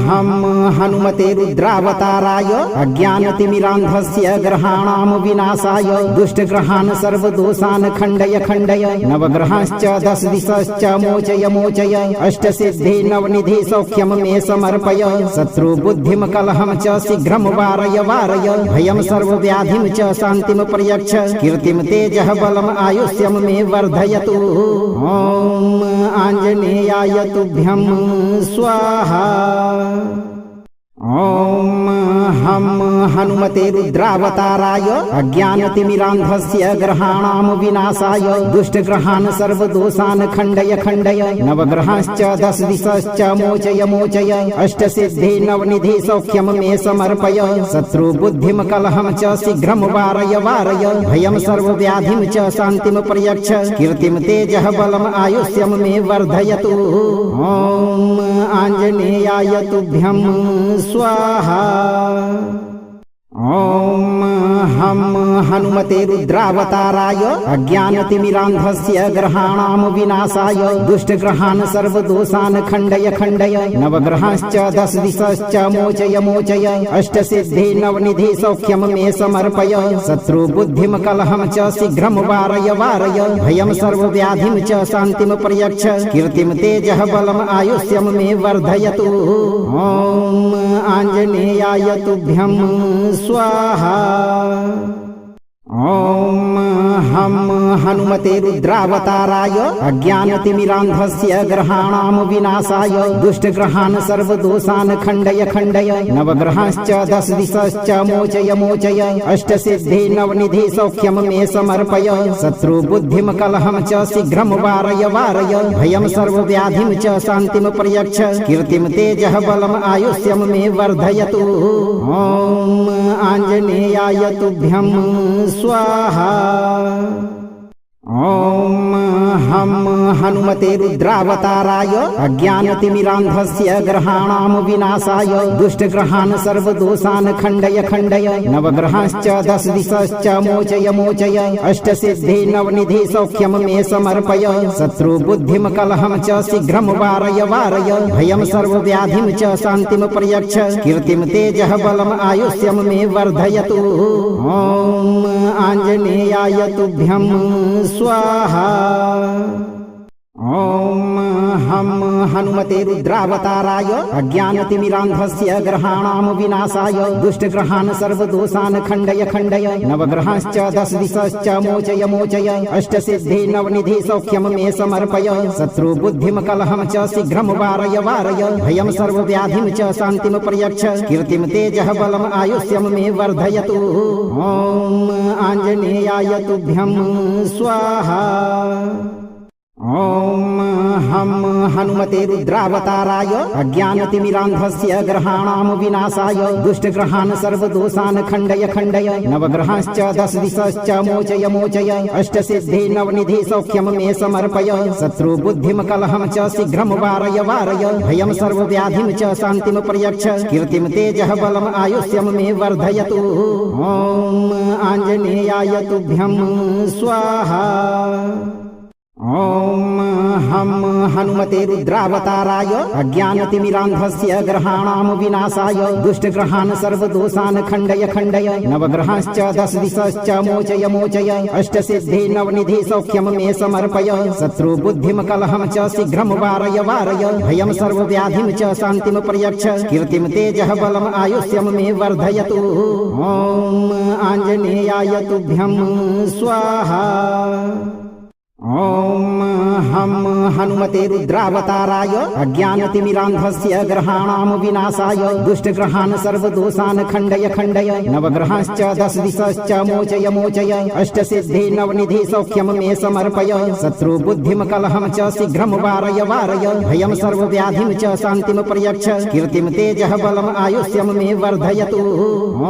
हम हनुमते रुद्रावताराय अज्ञानतिमिरान्धस्य ग्रहाणां विनाशाय दुष्टग्रहान् सर्वदोषान् खण्डय खण्डय नवग्रहांश्च दश दिशश्च मोचय मोचय अष्टसिद्धि नवनिधि सौख्यं मे समर्पय शत्रुबुद्धिं कलहं च शीघ्रं वारय वारय भयं सर्वव्याधिं च शान्तिं प्रयच्छ कीर्तिं तेजः बलम् आयुष्यं मे वर्धयतु। ओम आञ्जनेयाय तुभ्यं स्वाहा। ओम हम हनुमते रुद्रावताराय अज्ञानतिमिरान्धस्य ग्रहाणां विनाशाय दुष्टग्रहान् सर्वदोषान् खण्डय खण्डय नवग्रहांश्च दश दिशश्च मोचय मोचय अष्टसिद्धि नवनिधि सौख्यं मे समर्पय शत्रुबुद्धिं कलहं च शीघ्रं वारय वारय भयं सर्वव्याधिं च शान्तिं प्रयच्छ कीर्तिं तेजः बलम् आयुष्यं मे वर्धयतु। ओम आञ्जनेयाय तुभ्यं स्वाहा। ओम हम हनुमते रुद्रावताराय अज्ञानतिमिरान्धस्य ग्रहाणां विनाशाय दुष्टग्रहान् सर्वदोषान् खण्डय खण्डय नवग्रहांश्च दश दिशश्च मोचय मोचय अष्टसिद्धि नवनिधि सौख्यं मे समर्पय शत्रुबुद्धिं कलहं च शीघ्रं वारय वारय भयं सर्वव्याधिं च शान्तिं प्रयच्छ कीर्तिं तेजः बलम् आयुष्यं मे वर्धयतु। ओम आञ्जनेयाय तुभ्यं स्वाहा। ओम हम हनुमते रुद्रावताराय अज्ञानतिमिरान्धस्य ग्रहाणां विनाशाय दुष्टग्रहान् सर्वदोषान् खण्डय खण्डय नवग्रहांश्च दश दिशश्च मोचय मोचय अष्टसिद्धि नवनिधि सौख्यं मे समर्पय शत्रुबुद्धिं कलहं च शीघ्रं वारय वारय भयं सर्वव्याधिं च शान्तिं प्रयच्छ कीर्तिं तेजः बलम् आयुष्यं मे वर्धयतु। ओम आञ्जनेयाय तुभ्यं स्वाहा। ओम हम हनुमते रुद्रावताराय अज्ञानतिमिरान्धस्य ग्रहाणां विनाशाय दुष्टग्रहान् सर्वदोषान् खण्डय खण्डय नवग्रहांश्च दश दिशश्च मोचय मोचय अष्टसिद्धि नवनिधि सौख्यं मे समर्पय शत्रुबुद्धिं कलहं च शीघ्रं वारय वारय भयं सर्वव्याधिं च शान्तिं प्रयच्छ कीर्तिं तेजः बलम् आयुष्यं मे वर्धयतु। ओम आञ्जनेयाय तुभ्यं स्वाहा। ओम हम हनुमते रुद्रावताराय अज्ञानतिमिरान्धस्य ग्रहाणां विनाशाय दुष्टग्रहान् सर्वदोषान् खण्डय खण्डय नवग्रहांश्च दश दिशश्च मोचय मोचय अष्टसिद्धि नवनिधि सौख्यं मे समर्पय शत्रुबुद्धिं कलहं च शीघ्रं वारय वारय भयं सर्वव्याधिं च शान्तिं प्रयच्छ कीर्तिं तेजः बलम् आयुष्यं मे वर्धयतु। ओम आञ्जनेयाय तुभ्यं स्वाहा। ओम हम हनुमते रुद्रावताराय अज्ञानतिमिरान्धस्य ग्रहाणां विनाशाय दुष्टग्रहान् सर्वदोषान् खण्डय खण्डय नवग्रहांश्च दश दिशश्च मोचय मोचय अष्टसिद्धि नवनिधि सौख्यं मे समर्पय शत्रुबुद्धिं कलहं च शीघ्रं वारय वारय भयं सर्वव्याधिं च शान्तिं प्रयच्छ कीर्तिं तेजः बलम् आयुष्यं मे वर्धयतु। ओम आञ्जनेयाय तुभ्यं स्वाहा। ओम हम हनुमते रुद्रावताराय अज्ञानतिमिरान्धस्य ग्रहाणां विनाशाय दुष्टग्रहान् सर्वदोषान् खण्डय खण्डय नवग्रहांश्च दश दिशश्च मोचय मोचय अष्टसिद्धि नवनिधि सौख्यं मे समर्पय शत्रुबुद्धिं कलहं च शीघ्रं वारय वारय भयं सर्वव्याधिं च शान्तिं प्रयच्छ कीर्तिं तेजः बलम् आयुष्यं मे वर्धयतु। ओम आञ्जनेयाय तुभ्यं स्वाहा। ओम हम हनुमते रुद्रावताराय अज्ञानतिमिरान्धस्य ग्रहाणां विनाशाय दुष्टग्रहान् सर्वदोषान् खण्डय खण्डय नवग्रहांश्च दश दिशश्च मोचय मोचय अष्टसिद्धि नवनिधि सौख्यं मे समर्पय शत्रुबुद्धिं कलहं च शीघ्रं वारय वारय भयं सर्वव्याधिं च शान्तिं प्रयच्छ कीर्तिं तेजः बलम् आयुष्यं मे वर्धयतु।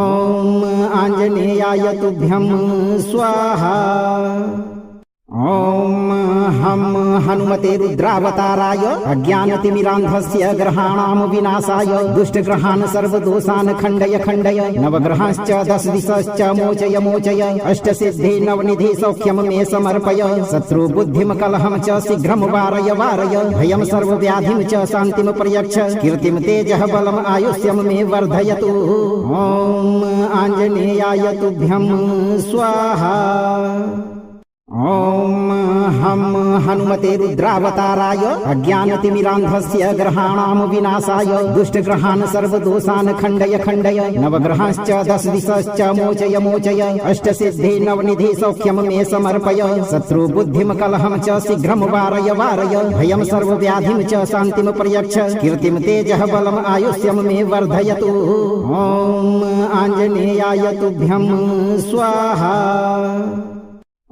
ओम आञ्जनेयाय तुभ्यं स्वाहा। ओम हम हनुमते रुद्रावताराय अज्ञानतिमिरान्धस्य ग्रहाणां विनाशाय दुष्टग्रहान् सर्वदोषान् खण्डय खण्डय नवग्रहांश्च दश दिशश्च मोचय मोचय अष्टसिद्धि नवनिधि सौख्यं मे समर्पय शत्रुबुद्धिं कलहं च शीघ्रं वारय वारय भयं सर्वव्याधिं च शान्तिं प्रयच्छ कीर्तिं तेजः बलम् आयुष्यं मे वर्धयतु। ओम आञ्जनेयाय तुभ्यं स्वाहा। ओम हम हनुमते रुद्रावताराय अज्ञानतिमिरान्धस्य ग्रहाणां विनाशाय दुष्टग्रहान् सर्वदोषान् खण्डय खण्डय नवग्रहांश्च दश दिशश्च मोचय मोचय अष्टसिद्धि नवनिधि सौख्यं मे समर्पय शत्रुबुद्धिं कलहं च शीघ्रं वारय वारय भयं सर्वव्याधिं च शान्तिं प्रयच्छ कीर्तिं तेजः बलम् आयुष्यं मे वर्धयतु। ओम आञ्जनेयाय तुभ्यं स्वाहा।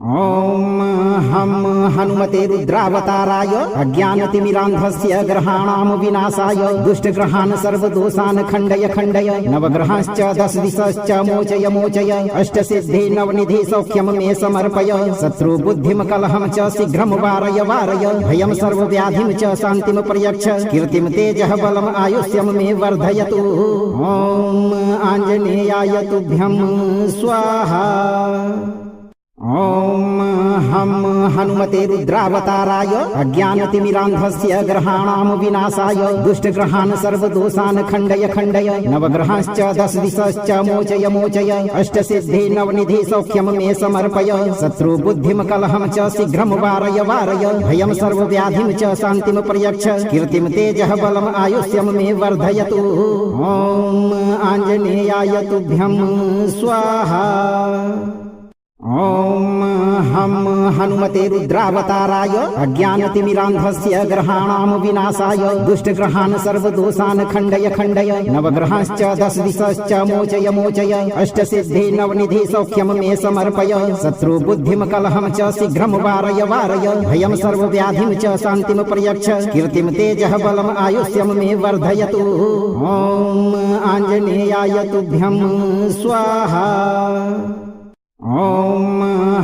ओम हम हनुमते रुद्रावताराय अज्ञानतिमिरान्धस्य ग्रहाणां विनाशाय दुष्टग्रहान् सर्वदोषान् खण्डय खण्डय नवग्रहांश्च दश दिशश्च मोचय मोचय अष्टसिद्धि नवनिधि सौख्यं मे समर्पय शत्रुबुद्धिं कलहं च शीघ्रं वारय वारय भयं सर्वव्याधिं च शान्तिं प्रयच्छ कीर्तिं तेजः बलम् आयुष्यं मे वर्धयतु। ओम आञ्जनेयाय तुभ्यं स्वाहा। ओम हम हनुमते रुद्रावताराय अज्ञानतिमिरान्धस्य ग्रहाणां विनाशाय दुष्टग्रहान् सर्वदोषान् खण्डय खण्डय नवग्रहांश्च दश दिशश्च मोचय मोचय अष्टसिद्धि नवनिधि सौख्यं मे समर्पय शत्रुबुद्धिं कलहं च शीघ्रं वारय वारय भयं सर्वव्याधिं च शान्तिं प्रयच्छ कीर्तिं तेजः बलम् आयुष्यं मे वर्धयतु। ओम आञ्जनेयाय तुभ्यं स्वाहा। ओम हम हनुमते रुद्रावताराय अज्ञानतिमिरान्धस्य ग्रहाणां विनाशाय दुष्टग्रहान् सर्वदोषान् खण्डय खण्डय नवग्रहांश्च दश दिशश्च मोचय मोचय अष्टसिद्धि नवनिधि सौख्यं मे समर्पय शत्रुबुद्धिं कलहं च शीघ्रं वारय वारय भयं सर्वव्याधिं च शान्तिं प्रयच्छ कीर्तिं तेजः बलम् आयुष्यं मे वर्धयतु। ओम आञ्जनेयाय तुभ्यं स्वाहा। ओम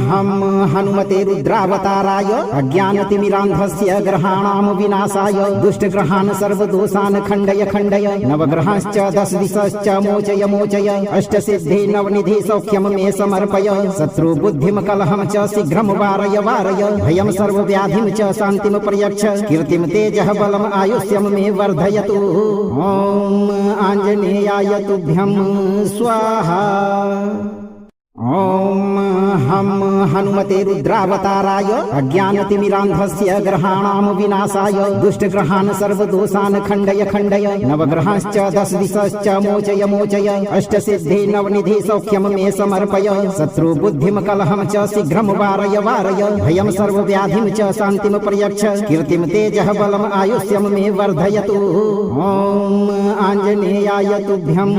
हम हनुमते रुद्रावताराय अज्ञानतिमिरान्धस्य ग्रहाणां विनाशाय दुष्टग्रहान् सर्वदोषान् खण्डय खण्डय नवग्रहांश्च दश दिशश्च मोचय मोचय अष्टसिद्धि नवनिधि सौख्यं मे समर्पय शत्रुबुद्धिं कलहं च शीघ्रं वारय वारय भयं सर्वव्याधिं च शान्तिं प्रयच्छ कीर्तिं तेजः बलम् आयुष्यं मे वर्धयतु। ओम आञ्जनेयाय तुभ्यं स्वाहा। ओम हम हनुमते रुद्रावताराय अज्ञानतिमिरान्धस्य ग्रहाणां विनाशाय दुष्टग्रहान् सर्वदोषान् खण्डय खण्डय नवग्रहांश्च दश दिशश्च मोचय मोचय अष्टसिद्धि नवनिधि सौख्यं मे समर्पय शत्रुबुद्धिं कलहं च शीघ्रं वारय वारय भयं सर्वव्याधिं च शान्तिं प्रयच्छ कीर्तिं तेजः बलम् आयुष्यं मे वर्धयतु। ओम आञ्जनेयाय तुभ्यं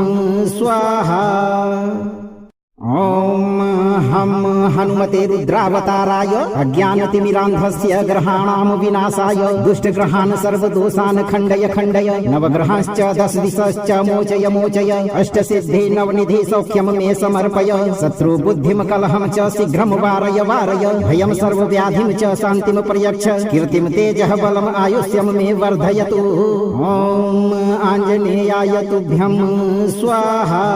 स्वाहा। ओम हम हनुमते रुद्रावताराय अज्ञानतिमिरान्धस्य ग्रहाणां विनाशाय दुष्टग्रहान् सर्वदोषान् खण्डय खण्डय नवग्रहांश्च दश दिशश्च मोचय मोचय अष्टसिद्धि नवनिधि सौख्यं मे समर्पय शत्रुबुद्धिं कलहं च शीघ्रं वारय वारय भयं सर्वव्याधिं च शान्तिं प्रयच्छ कीर्तिं तेजः बलम् आयुष्यं मे वर्धयतु। ओम आञ्जनेयाय तुभ्यं स्वाहा।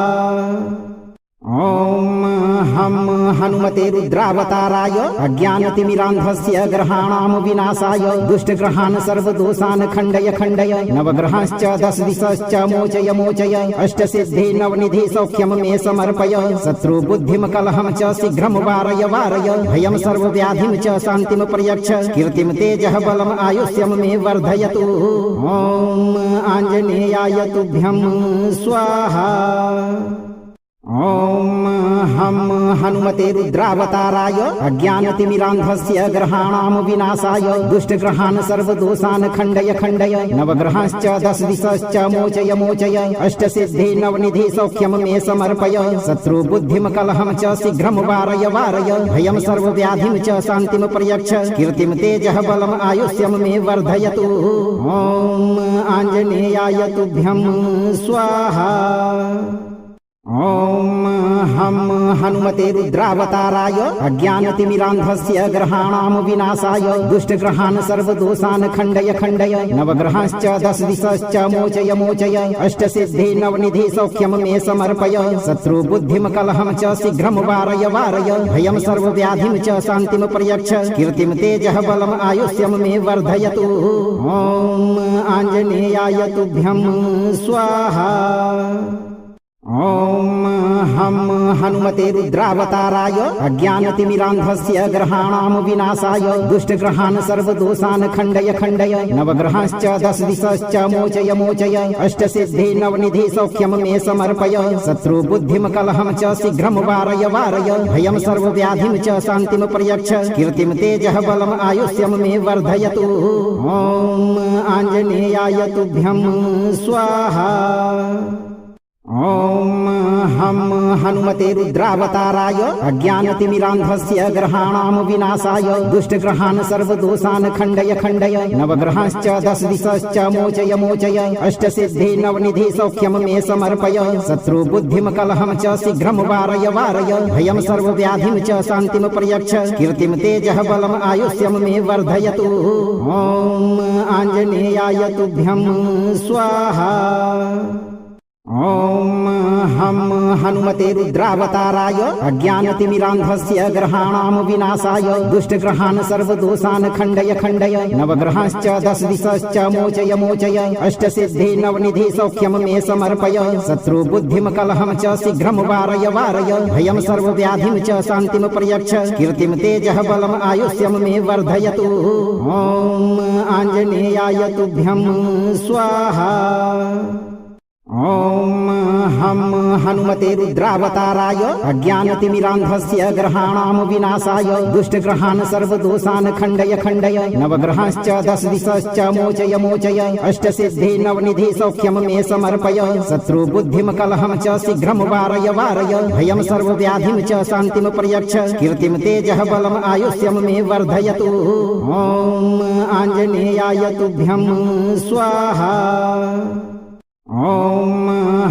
ओम हम हनुमते रुद्रावताराय अज्ञानतिमिरान्धस्य ग्रहाणां विनाशाय दुष्टग्रहान् सर्वदोषान् खण्डय खण्डय नवग्रहांश्च दश दिशश्च मोचय मोचय अष्टसिद्धि नवनिधि सौख्यं मे समर्पय शत्रुबुद्धिं कलहं च शीघ्रं वारय वारय भयं सर्वव्याधिं च शान्तिं प्रयच्छ कीर्तिं तेजः बलम् आयुष्यं मे वर्धयतु। ओम आञ्जनेयाय तुभ्यं स्वाहा। ओम हम हनुमते रुद्रावताराय अज्ञानतिमिरान्धस्य ग्रहाणां विनाशाय दुष्टग्रहान् सर्वदोषान् खण्डय खण्डय नवग्रहांश्च दश दिशश्च मोचय मोचय अष्टसिद्धि नवनिधि सौख्यं मे समर्पय शत्रुबुद्धिं कलहं च शीघ्रं वारय वारय भयं सर्वव्याधिं च शान्तिं प्रयच्छ कीर्तिं तेजः बलम् आयुष्यं मे वर्धयतु। ओम आञ्जनेयाय तुभ्यं स्वाहा। ओम हम हनुमते रुद्रावताराय अज्ञानतिमिरान्धस्य ग्रहाणां विनाशाय दुष्टग्रहान् सर्वदोषान् खण्डय खण्डय नवग्रहांश्च दश दिशश्च मोचय मोचय अष्टसिद्धि नवनिधि सौख्यं मे समर्पय शत्रुबुद्धिं कलहं च शीघ्रं वारय वारय भयं सर्वव्याधिं च शान्तिं प्रयच्छ कीर्तिं तेजः बलम् आयुष्यं मे वर्धयतु। ओम आञ्जनेयाय तुभ्यं स्वाहा। ओम हम हनुमते रुद्रावताराय अज्ञानतिमिरान्धस्य ग्रहाणां विनाशाय दुष्टग्रहान् सर्वदोषान् खण्डय खण्डय नवग्रहांश्च दश दिशश्च मोचय मोचय अष्टसिद्धि नवनिधि सौख्यं मे समर्पय शत्रुबुद्धिं कलहं च शीघ्रं वारय वारय भयं सर्वव्याधिं च शान्तिं प्रयच्छ कीर्तिं तेजः बलम् आयुष्यं मे वर्धयतु। ॐ आञ्जनेयाय तुभ्यं स्वाहा। ॐ हम हनुमते रुद्रावताराय अज्ञानतिमिरान्धस्य ग्रहाणां विनाशाय दुष्टग्रहान् सर्वदोषान् खण्डय खण्डय नवग्रहांश्च दश दिशश्च मोचय मोचय अष्टसिद्धि नवनिधि सौख्यं मे समर्पय शत्रुबुद्धिं कलहं च शीघ्रं वारय वारय भयं सर्वव्याधिं च शान्तिं प्रयच्छ कीर्तिं तेजः बलम् आयुष्यं मे वर्धयतु। ॐ आञ्जनेयाय तुभ्यं स्वाहा। ॐ हम हनुमते रुद्रावताराय अज्ञानतिमिरान्धस्य ग्रहाणां विनाशाय दुष्टग्रहान् सर्वदोषान् खण्डय खण्डय नवग्रहांश्च दश दिशश्च मोचय मोचय अष्टसिद्धि नवनिधि सौख्यं मे समर्पय शत्रुबुद्धिं कलहं च शीघ्रं वारय वारय भयं सर्वव्याधिं च शान्तिं प्रयच्छ कीर्तिं तेजः बलम् आयुष्यं मे वर्धयतु। ॐ आञ्जनेयाय तुभ्यं स्वाहा। ॐ हम हनुमते रुद्रावताराय अज्ञानतिमिरान्धस्य ग्रहाणां विनाशाय दुष्टग्रहान् सर्वदोषान् खण्डय खण्डय नवग्रहांश्च दश दिशश्च मोचय मोचय अष्टसिद्धि नवनिधि सौख्यं मे समर्पय शत्रुबुद्धिं कलहं च शीघ्रं वारय वारय भयं सर्वव्याधिं च शान्तिं प्रयच्छ कीर्तिं तेजः बलम् आयुष्यं मे वर्धयतु। ॐ आञ्जनेयाय तुभ्यं स्वाहा। ॐ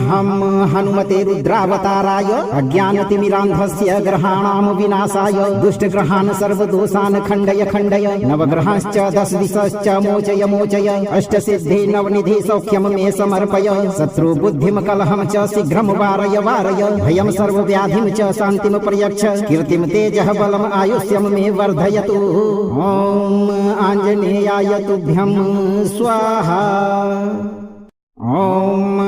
हम हनुमते रुद्रावताराय अज्ञानतिमिरान्धस्य ग्रहाणां विनाशाय दुष्टग्रहान् सर्वदोषान् खण्डय खण्डय नवग्रहांश्च दश दिशश्च मोचय मोचय अष्टसिद्धि नवनिधि सौख्यं मे समर्पय शत्रुबुद्धिं कलहं च शीघ्रं वारय वारय भयं सर्वव्याधिं च शान्तिं प्रयच्छ कीर्तिं तेजः बलम् आयुष्यं मे वर्धयतु। ॐ आञ्जनेयाय तुभ्यं स्वाहा। ॐ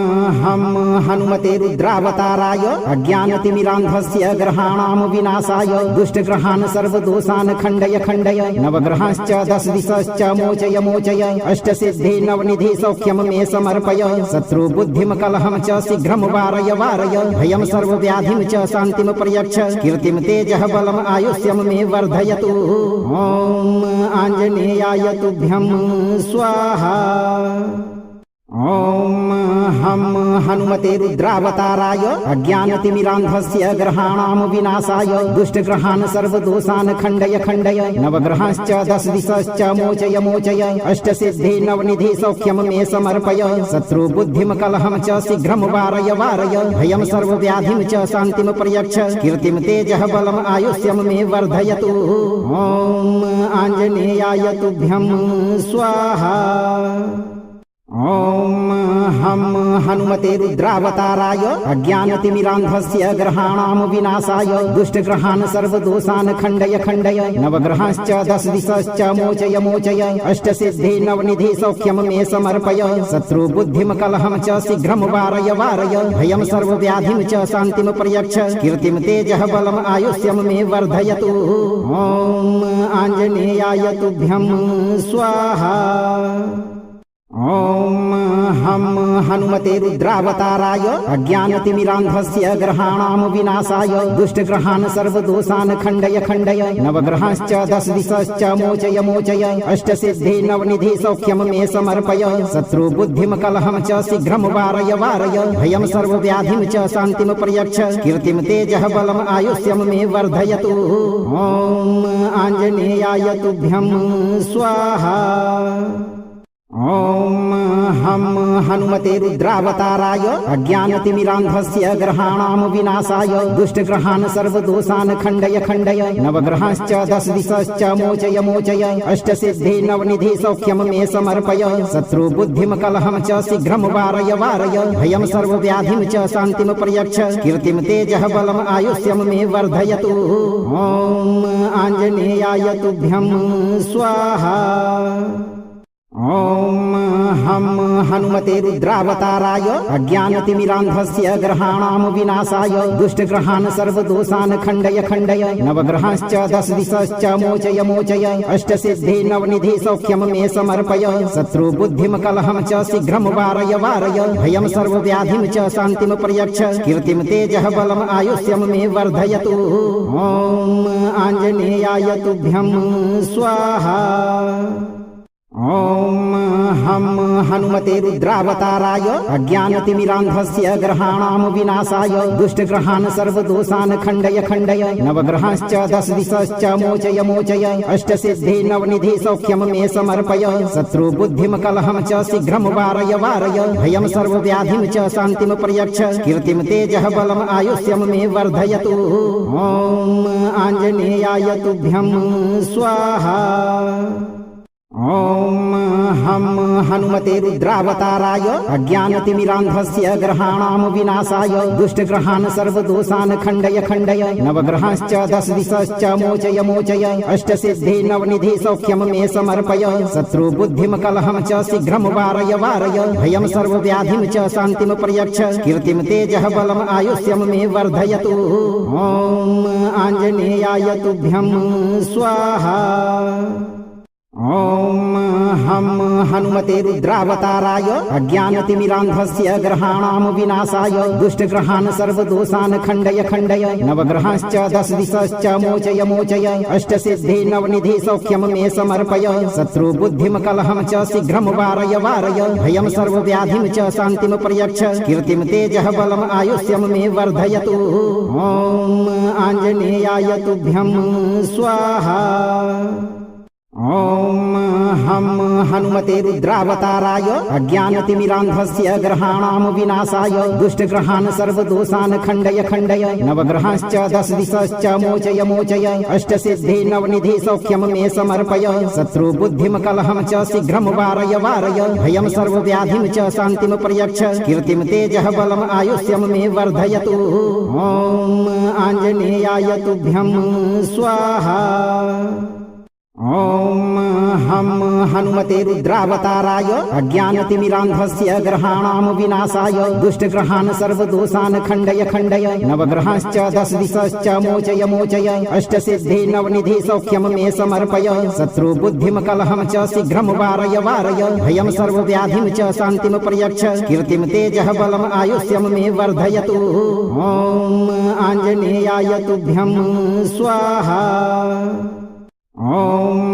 हम हनुमते रुद्रावताराय अज्ञानतिमिरान्धस्य ग्रहाणां विनाशाय दुष्टग्रहान् सर्वदोषान् खण्डय खण्डय नवग्रहांश्च दश दिशश्च मोचय मोचय अष्टसिद्धि नवनिधि सौख्यं मे समर्पय शत्रुबुद्धिं कलहं च शीघ्रं वारय वारय भयं सर्वव्याधिं च शान्तिं प्रयच्छ कीर्तिं तेजः बलम् आयुष्यं मे वर्धयतु। ॐ आञ्जनेयाय तुभ्यं स्वाहा। ॐ हम हनुमते रुद्रावताराय अज्ञानतिमिरान्धस्य ग्रहाणां विनाशाय दुष्टग्रहान् सर्वदोषान् खण्डय खण्डय नवग्रहांश्च दश दिशश्च मोचय मोचय अष्टसिद्धि नवनिधि सौख्यं मे समर्पय शत्रुबुद्धिं कलहं च शीघ्रं वारय वारय भयं सर्वव्याधिं च शान्तिं प्रयच्छ कीर्तिं तेजः बलम् आयुष्यं मे वर्धयतु। ॐ आञ्जनेयाय तुभ्यं स्वाहा। ॐ हम हनुमते रुद्रावताराय अज्ञानतिमिरान्धस्य ग्रहाणां विनाशाय दुष्टग्रहान् सर्वदोषान् खण्डय खण्डय नवग्रहांश्च दश दिशश्च मोचय मोचय अष्टसिद्धि नवनिधि सौख्यं मे समर्पय शत्रुबुद्धिं कलहं च शीघ्रं वारय वारय भयं सर्वव्याधिं च शान्तिं प्रयच्छ कीर्तिं तेजः बलम् आयुष्यं मे वर्धयतु। ॐ आञ्जनेयाय तुभ्यं स्वाहा। ॐ हम हनुमते रुद्रावताराय अज्ञानतिमिरान्धस्य ग्रहाणां विनाशाय दुष्टग्रहान् सर्वदोषान् खण्डय खण्डय नवग्रहांश्च दश दिशश्च मोचय मोचय अष्टसिद्धि नवनिधि सौख्यं मे समर्पय शत्रुबुद्धिं कलहं च शीघ्रं वारय वारय भयं सर्वव्याधिं च शान्तिं प्रयच्छ कीर्तिं तेजः बलम् आयुष्यं मे वर्धयतु। ॐ आञ्जनेयाय तुभ्यं स्वाहा। ॐ हम हनुमते रुद्रावताराय अज्ञानतिमिरान्धस्य ग्रहाणां विनाशाय दुष्टग्रहान् सर्वदोषान् खण्डय खण्डय नवग्रहांश्च दश दिशश्च मोचय मोचय अष्टसिद्धि नवनिधि सौख्यं मे समर्पय शत्रुबुद्धिं कलहं च शीघ्रं वारय वारय भयं सर्वव्याधिं च शान्तिं प्रयच्छ कीर्तिं तेजः बलम् आयुष्यं मे वर्धयतु। ॐ आञ्जनेयाय तुभ्यं स्वाहा। ॐ हम हनुमते रुद्रावताराय अज्ञानतिमिरान्धस्य ग्रहाणां विनाशाय दुष्टग्रहान् सर्वदोषान् खण्डय खण्डय नवग्रहांश्च दश दिशश्च मोचय मोचय अष्टसिद्धि नवनिधि सौख्यं मे समर्पय शत्रु बुद्धिं कलहं च शीघ्रं वारय वारय भयं सर्वव्याधिं च शान्तिं प्रयच्छ कीर्तिं तेजः बलम् आयुष्यं मे वर्धयतु। ॐ आञ्जनेयाय तुभ्यं स्वाहा। ॐ हम हनुमते रुद्रावताराय अज्ञानतिमिरान्धस्य ग्रहाणां विनाशाय दुष्टग्रहान् सर्वदोषान् खण्डय खण्डय नवग्रहांश्च दश दिशश्च मोचय मोचय अष्टसिद्धि नवनिधि सौख्यं मे समर्पय शत्रु बुद्धिं कलहं च शीघ्रं वारय वारय भयं सर्वव्याधिं च शान्तिं प्रयच्छ कीर्तिं तेजः बलम् आयुष्यं मे वर्धयतु। ॐ आञ्जनेयाय तुभ्यं स्वाहा। ॐ हम हनुमते रुद्रावताराय अज्ञानतिमिरान्धस्य ग्रहाणां विनाशाय दुष्टग्रहान् सर्वदोषान् खण्डय खण्डय नवग्रहांश्च दश दिशश्च मोचय मोचय अष्टसिद्धि नवनिधि सौख्यं मे समर्पय शत्रु बुद्धिं कलहं च शीघ्रं वारय वारय भयं सर्वव्याधिं च शान्तिं प्रयच्छ कीर्तिं तेजः बलम् आयुष्यं मे वर्धयतु। ॐ आञ्जनेयाय तुभ्यं स्वाहा। ॐ हम हनुमते रुद्रावताराय अज्ञानतिमिरान्धस्य ग्रहाणां विनाशाय दुष्टग्रहान् सर्वदोषान् खण्डय खण्डय नवग्रहांश्च दश दिशश्च मोचय मोचय अष्टसिद्धि नवनिधि सौख्यं मे समर्पय शत्रु बुद्धिं कलहं च शीघ्रं वारय वारय भयं सर्वव्याधिं च शान्तिं प्रयच्छ कीर्तिं तेजः बलम् आयुष्यं मे वर्धयतु। ॐ आञ्जनेयाय तुभ्यं स्वाहा। ॐ हम हनुमते रुद्रावताराय अज्ञानतिमिरान्धस्य ग्रहाणां विनाशाय दुष्टग्रहान् सर्वदोषान् खण्डय खण्डय नवग्रहांश्च दश दिशश्च मोचय मोचय अष्टसिद्धि नवनिधि सौख्यं मे समर्पय शत्रु बुद्धिं कलहं च शीघ्रं वारय वारय भयं सर्वव्याधिं च शान्तिं प्रयच्छ कीर्तिं तेजः बलम् आयुष्यं मे वर्धयतु। ॐ आञ्जनेयाय तुभ्यं स्वाहा। ॐ हम हनुमते रुद्रावताराय अज्ञानतिमिरान्धस्य ग्रहाणां विनाशाय दुष्टग्रहान् सर्वदोषान् खण्डय खण्डय नवग्रहांश्च दश दिशश्च मोचय मोचय अष्टसिद्धि नवनिधि सौख्यं मे समर्पय शत्रु बुद्धिं कलहं च शीघ्रं वारय वारय भयं सर्वव्याधिं च शान्तिं प्रयच्छ कीर्तिं तेजः बलम् आयुष्यं मे वर्धयतु। ॐ आञ्जनेयाय तुभ्यं स्वाहा। ॐ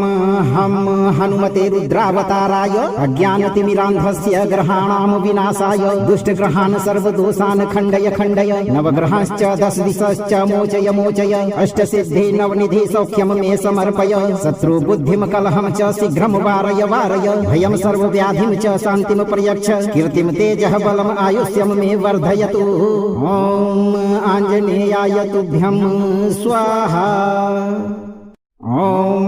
हम हनुमते रुद्रावताराय अज्ञानतिमिरान्धस्य ग्रहाणां विनाशाय दुष्टग्रहान् सर्वदोषान् खण्डय खण्डय नवग्रहांश्च दश दिशश्च मोचय मोचय अष्टसिद्धि नवनिधि सौख्यं मे समर्पय शत्रु बुद्धिं कलहं च शीघ्रं वारय वारय भयं सर्वव्याधिं च शान्तिं प्रयच्छ कीर्तिं तेजः बलम् आयुष्यं मे वर्धयतु। ॐ आञ्जनेयाय तुभ्यं स्वाहा। ॐ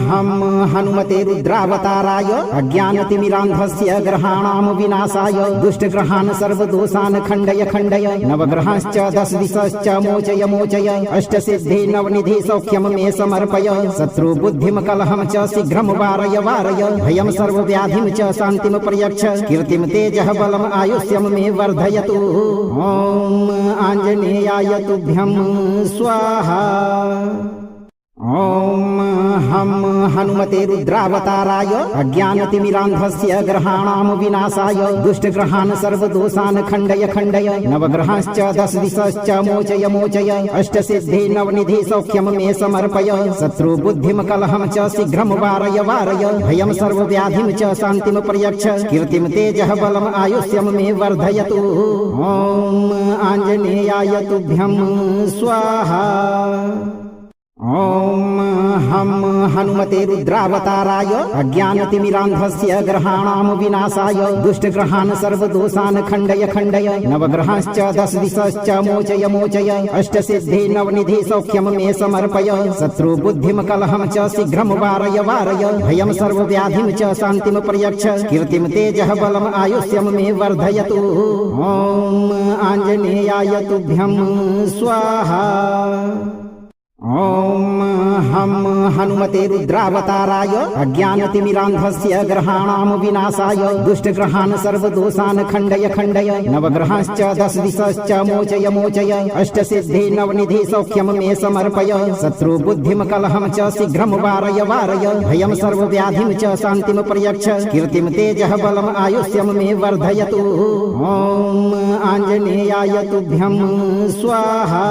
हम हनुमते रुद्रावताराय अज्ञानतिमिरान्धस्य ग्रहाणां विनाशाय दुष्टग्रहान् सर्वदोषान् खण्डय खण्डय नवग्रहांश्च दश दिशश्च मोचय मोचय अष्टसिद्धि नवनिधि सौख्यं मे समर्पय शत्रु बुद्धिं कलहं च शीघ्रं वारय वारय भयं सर्वव्याधिं च शान्तिं प्रयच्छ कीर्तिं तेजः बलम् आयुष्यं मे वर्धयतु। ॐ आञ्जनेयाय तुभ्यं स्वाहा। ॐ हम हनुमते रुद्रावताराय अज्ञानतिमिरान्धस्य ग्रहाणां विनाशाय दुष्टग्रहान् सर्वदोषान् खण्डय खण्डय नवग्रहांश्च दश दिशश्च मोचय मोचय अष्टसिद्धि नवनिधि सौख्यं मे समर्पय शत्रु बुद्धिं कलहं च शीघ्रं वारय वारय भयं सर्वव्याधिं च शान्तिं प्रयच्छ कीर्तिं तेजः बलम् आयुष्यं मे वर्धयतु। ॐ आञ्जनेयाय तुभ्यं स्वाहा। ॐ हम हनुमते रुद्रावताराय अज्ञानतिमिरान्धस्य ग्रहाणां विनाशाय दुष्टग्रहान् सर्वदोषान् खण्डय खण्डय नवग्रहांश्च दश दिशश्च मोचय मोचय अष्टसिद्धि नवनिधि सौख्यं मे समर्पय शत्रु बुद्धिं कलहं च शीघ्रं वारय वारय भयं सर्वव्याधिं च शान्तिं प्रयच्छ कीर्तिं तेजः बलम् आयुष्यं मे वर्धयतु। ॐ आञ्जनेयाय तुभ्यं स्वाहा। ओम हम हनुमते रुद्रावताराय अज्ञानतिमिरान्धस्य ग्रहाणां विनाशाय दुष्टग्रहान् सर्वदोषान् खण्डय खण्डय नवग्रहांश्च दश दिशश्च मोचय मोचय अष्टसिद्धि नवनिधि सौख्यं मे समर्पय शत्रुबुद्धिं कलहं च शीघ्रं वारय वारय भयं सर्वव्याधिं च शान्तिं पर्यक्ष कीर्तिं तेजः बलम् आयुष्यं मे वर्धयतु। ओम आञ्जनेयाय तुभ्यं स्वाहा।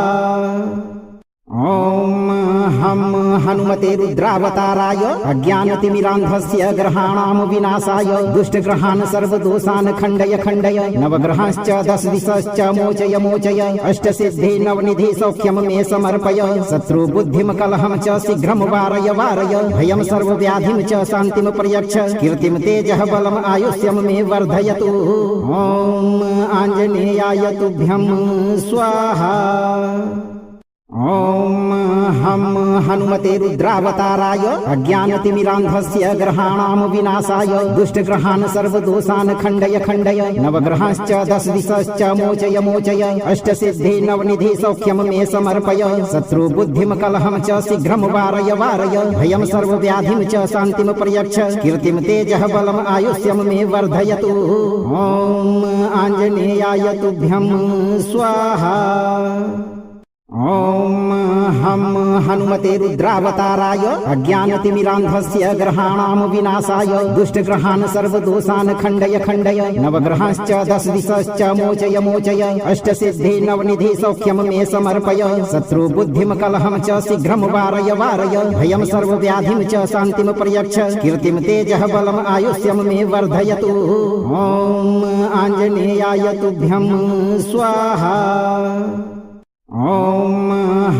ओम हम हनुमते रुद्रावताराय अज्ञानतिमिरान्धस्य ग्रहाणां विनाशाय दुष्टग्रहान् सर्वदोषान् खण्डय खण्डय नवग्रहांश्च दश दिशश्च मोचय मोचय अष्टसिद्धि नवनिधि सौख्यं मे समर्पय शत्रुबुद्धिं कलहं च शीघ्रं वारय वारय भयं सर्वव्याधिं च शान्तिं पर्यक्ष कीर्तिं तेजः बलम् आयुष्यं मे वर्धयतु। ओम आञ्जनेयाय तुभ्यं स्वाहा। ओम हम हनुमते रुद्रावताराय अज्ञानतिमिरान्धस्य ग्रहाणां विनाशाय दुष्टग्रहान् सर्वदोषान् खण्डय खण्डय नवग्रहांश्च दश दिशश्च मोचय मोचय अष्टसिद्धि नवनिधि सौख्यं मे समर्पय शत्रुबुद्धिं कलहं च शीघ्रं वारय वारय भयं सर्वव्याधिं च शान्तिं पर्यक्ष कीर्तिं तेजः बलम् आयुष्यं मे वर्धयतु। ओम आञ्जनेयाय तुभ्यं स्वाहा। ओम हम हनुमते रुद्रावताराय अज्ञानतिमिरान्धस्य ग्रहाणां विनाशाय दुष्टग्रहान् सर्वदोषान् खण्डय खण्डय नवग्रहांश्च दश दिशश्च मोचय मोचय अष्टसिद्धि नवनिधि सौख्यं मे समर्पय शत्रुबुद्धिं कलहं च शीघ्रं वारय वारय भयं सर्वव्याधिं च शान्तिं पर्यक्ष कीर्तिं तेजः बलम् आयुष्यं मे वर्धयतु। ओम आञ्जनेयाय तुभ्यं स्वाहा। ओम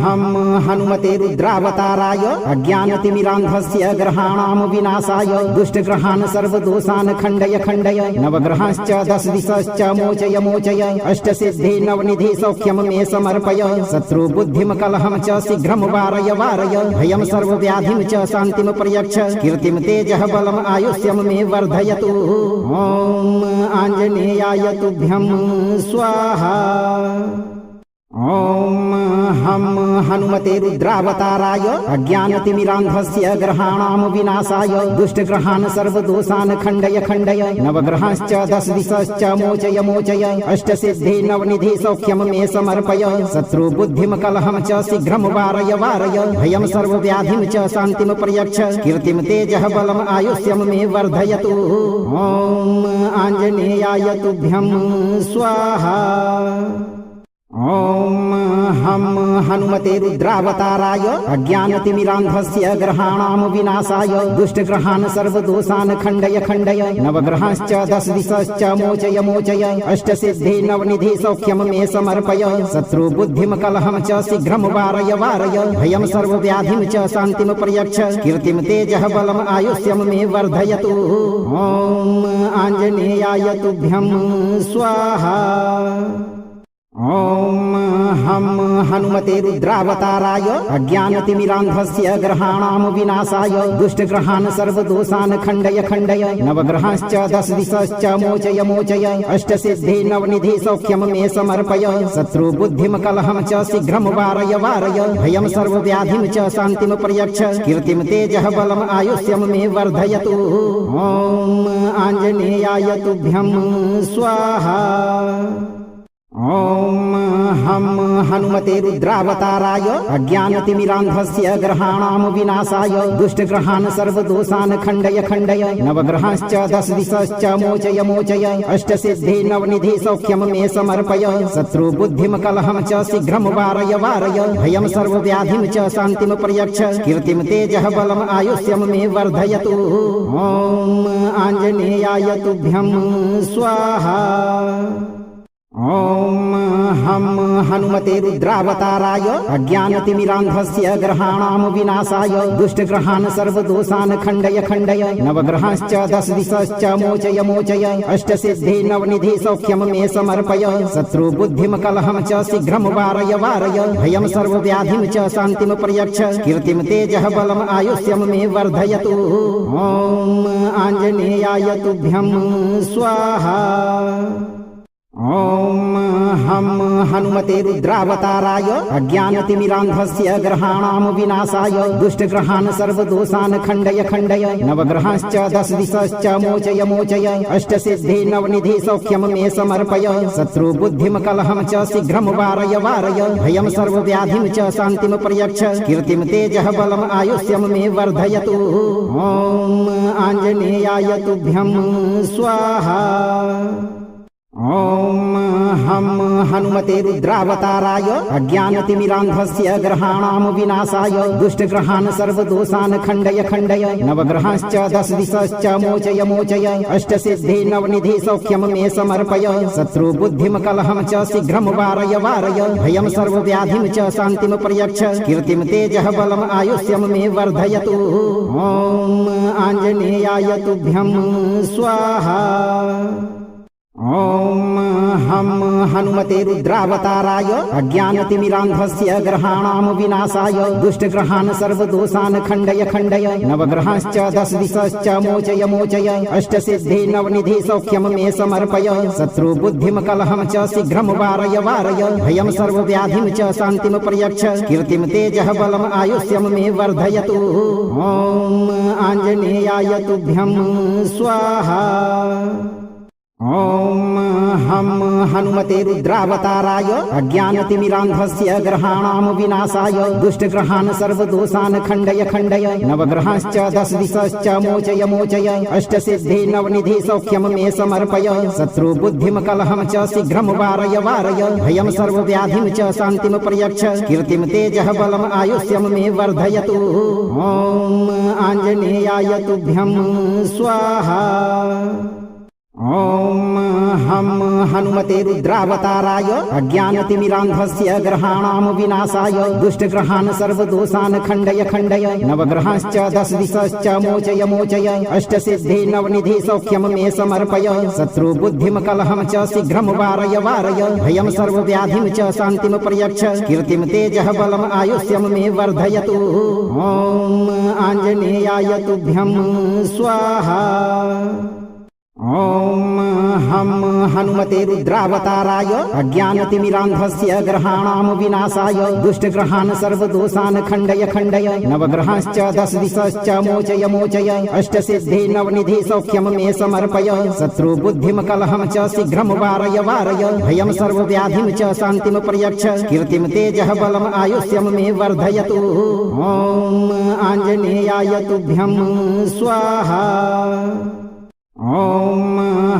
हम हनुमते रुद्रावताराय अज्ञानतिमिरान्धस्य ग्रहाणां विनाशाय दुष्टग्रहान् सर्वदोषान् खण्डय खण्डय नवग्रहांश्च दश दिशश्च मोचय मोचय अष्टसिद्धि नवनिधि सौख्यं मे समर्पय शत्रुबुद्धिं कलहं च शीघ्रं वारय वारय भयं सर्वव्याधिं च शान्तिं पर्यक्ष कीर्तिं तेजः बलम् आयुष्यं मे वर्धयतु। ओम आञ्जनेयाय तुभ्यं स्वाहा। ओम हम हनुमते रुद्रावताराय अज्ञानतिमिरान्धस्य ग्रहाणां विनाशाय दुष्टग्रहान् सर्वदोषान् खण्डय खण्डय नवग्रहांश्च दश दिशश्च मोचय मोचय अष्टसिद्धि नवनिधि सौख्यं मे समर्पय शत्रुबुद्धिं कलहं च शीघ्रं वारय वारय भयं सर्वव्याधिं च शान्तिं पर्यक्ष कीर्तिं तेजः बलम् आयुष्यं मे वर्धयतु। ओम आञ्जनेयाय तुभ्यं स्वाहा। ओम हम हनुमते रुद्रावताराय अज्ञानतिमिरान्धस्य ग्रहाणां विनाशाय दुष्टग्रहान् सर्वदोषान् खण्डय खण्डय नवग्रहांश्च दश दिशश्च मोचय मोचय अष्टसिद्धि नवनिधि सौख्यं मे समर्पय शत्रुबुद्धिं कलहं च शीघ्रं वारय वारय भयं सर्वव्याधिं च शान्तिं पर्यक्ष कीर्तिं तेजः बलम् आयुष्यं मे वर्धयतु। ओम आञ्जनेयाय तुभ्यं स्वाहा। ओम हम हनुमते रुद्रावताराय अज्ञानतिमिरान्धस्य ग्रहाणां विनाशाय दुष्टग्रहान् सर्वदोषान् खण्डय खण्डय नवग्रहांश्च दश दिशश्च मोचय मोचय अष्टसिद्धि नवनिधि सौख्यं मे समर्पय शत्रुबुद्धिं कलहं च शीघ्रं वारय वारय भयं सर्वव्याधिं च शान्तिं पर्यक्ष कीर्तिं तेजः बलम् आयुष्यं मे वर्धयतु। ओम आञ्जनेयाय तुभ्यं स्वाहा। ओम हम हनुमते रुद्रावताराय अज्ञानतिमिरान्धस्य ग्रहाणां विनाशाय दुष्टग्रहान् सर्वदोषान् खण्डय खण्डय नवग्रहांश्च दश दिशश्च मोचय मोचय अष्टसिद्धि नवनिधि सौख्यं मे समर्पय शत्रुबुद्धिं कलहं च शीघ्रं वारय वारय भयं सर्वव्याधिं च शान्तिं पर्यक्ष कीर्तिं तेजः बलम् आयुष्यं मे वर्धयतु। ओम आञ्जनेयाय तुभ्यं स्वाहा। ओम हम हनुमते रुद्रावताराय अज्ञानतिमिरान्धस्य ग्रहाणां विनाशाय दुष्टग्रहान् सर्वदोषान् खण्डय खण्डय नवग्रहांश्च दश दिशश्च मोचय मोचय अष्टसिद्धि नवनिधि सौख्यं मे समर्पय शत्रुबुद्धिं कलहं च शीघ्रं वारय वारय भयं सर्वव्याधिं च शान्तिं पर्यक्ष कीर्तिं तेजः बलम् आयुष्यं मे वर्धयतु। ओम आञ्जनेयाय तुभ्यं स्वाहा। ओम हम हनुमते रुद्रावताराय अज्ञानतिमिरान्धस्य ग्रहाणां विनाशाय दुष्टग्रहान् सर्वदोषान् खण्डय खण्डय नवग्रहांश्च दश दिशश्च मोचय मोचय अष्टसिद्धि नवनिधि सौख्यं मे समर्पय शत्रुबुद्धिं कलहं च शीघ्रं वारय वारय भयं सर्वव्याधिं च शान्तिं पर्यक्ष कीर्तिं तेजः बलम् आयुष्यं मे वर्धयतु। ॐ आञ्जनेयाय तुभ्यं स्वाहा। ॐ हम हनुमते रुद्रावताराय अज्ञानतिमिरान्धस्य ग्रहाणां विनाशाय दुष्टग्रहान् सर्वदोषान् खण्डय खण्डय नवग्रहांश्च दश दिशश्च मोचय मोचय अष्टसिद्धि नवनिधि सौख्यं मे समर्पय शत्रुबुद्धिं कलहं च शीघ्रं वारय वारय भयं सर्वव्याधिं च शान्तिं पर्यक्ष कीर्तिं तेजः बलम् आयुष्यं मे वर्धयतु। ॐ आञ्जनेयाय तुभ्यं स्वाहा। ॐ हम हनुमते रुद्रावताराय अज्ञानतिमिरान्धस्य ग्रहाणां विनाशाय दुष्टग्रहान् सर्वदोषान् खण्डय खण्डय नवग्रहांश्च दश दिशश्च मोचय मोचय अष्टसिद्धि नवनिधि सौख्यं मे समर्पय शत्रुबुद्धिं कलहं च शीघ्रं वारय वारय भयं सर्वव्याधिं च शान्तिं पर्यक्ष कीर्तिं तेजः बलम् आयुष्यं मे वर्धयतु। ॐ आञ्जनेयाय तुभ्यं स्वाहा। ॐ हम हनुमते रुद्रावताराय अज्ञानतिमिरान्धस्य ग्रहाणां विनाशाय दुष्टग्रहान् सर्वदोषान् खण्डय खण्डय नवग्रहांश्च दश दिशश्च मोचय मोचय अष्टसिद्धि नवनिधि सौख्यं मे समर्पय शत्रुबुद्धिं कलहं च शीघ्रं वारय वारय भयं सर्वव्याधिं च शान्तिं पर्यक्ष कीर्तिं तेजः बलम् आयुष्यं मे वर्धयतु। ॐ आञ्जनेयाय तुभ्यं स्वाहा। ॐ हम हनुमते रुद्रावताराय अज्ञानतिमिरान्धस्य ग्रहाणां विनाशाय दुष्टग्रहान् सर्वदोषान् खण्डय खण्डय नवग्रहांश्च दश दिशश्च मोचय मोचय अष्टसिद्धि नवनिधि सौख्यं मे समर्पय शत्रुबुद्धिं कलहं च शीघ्रं वारय वारय भयं सर्वव्याधिं च शान्तिं पर्यक्ष कीर्तिं तेजः बलम् आयुष्यं मे वर्धयतु। ॐ आञ्जनेयाय तुभ्यं स्वाहा। ॐ हम हनुमते रुद्रावताराय अज्ञानतिमिरान्धस्य ग्रहाणां विनाशाय दुष्टग्रहान् सर्वदोषान् खण्डय खण्डय नवग्रहांश्च दश दिशश्च मोचय मोचय अष्टसिद्धि नवनिधि सौख्यं मे समर्पय शत्रुबुद्धिं कलहं च शीघ्रं वारय वारय भयं सर्वव्याधिं च शान्तिं पर्यक्ष कीर्तिं तेजः बलम् आयुष्यं मे वर्धयतु। ॐ आञ्जनेयाय तुभ्यं स्वाहा। ॐ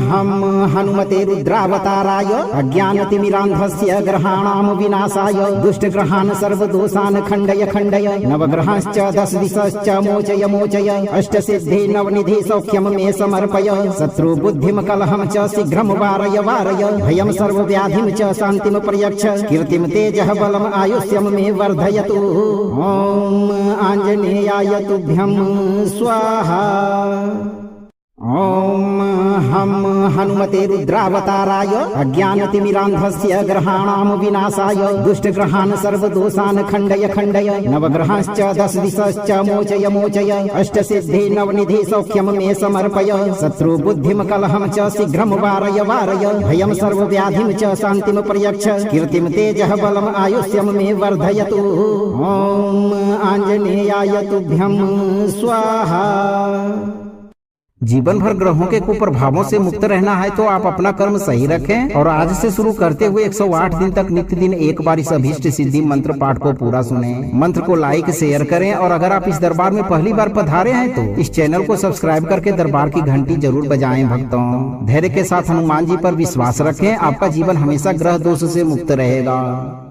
हम हनुमते रुद्रावताराय अज्ञानतिमिरान्धस्य ग्रहाणां विनाशाय दुष्टग्रहान् सर्वदोषान् खण्डय खण्डय नवग्रहांश्च दश दिशश्च मोचय मोचय अष्टसिद्धि नवनिधि सौख्यं मे समर्पय शत्रुबुद्धिं कलहं च शीघ्रं वारय वारय भयं सर्वव्याधिं च शान्तिं पर्यक्ष कीर्तिं तेजः बलम् आयुष्यं मे वर्धयतु। ॐ आञ्जनेयाय तुभ्यं स्वाहा। ॐ हम हनुमते रुद्रावताराय अज्ञानतिमिरान्धस्य ग्रहाणां विनाशाय दुष्टग्रहान् सर्वदोषान् खण्डय खण्डय नवग्रहांश्च दश दिशश्च मोचय मोचय अष्टसिद्धि नवनिधि सौख्यं मे समर्पय शत्रुबुद्धिं कलहं च शीघ्रं वारय वारय भयं सर्वव्याधिं च शान्तिं पर्यक्ष कीर्तिं तेजः बलम् आयुष्यं मे वर्धयतु। ॐ आञ्जनेयाय तुभ्यं स्वाहा। जीवन भर ग्रहों के कुप्रभावों से मुक्त रहना है तो आप अपना कर्म सही रखें और आज से शुरू करते हुए 108 दिन तक नित्य दिन एक बार इस अभीष्ट सिद्धि मंत्र पाठ को पूरा सुने। मंत्र को लाइक शेयर करें और अगर आप इस दरबार में पहली बार पधारे हैं तो इस चैनल को सब्सक्राइब करके दरबार की घंटी जरूर बजाएं। भक्तों, धैर्य के साथ हनुमान जी पर विश्वास रखें, आपका जीवन हमेशा ग्रह दोष से मुक्त रहेगा।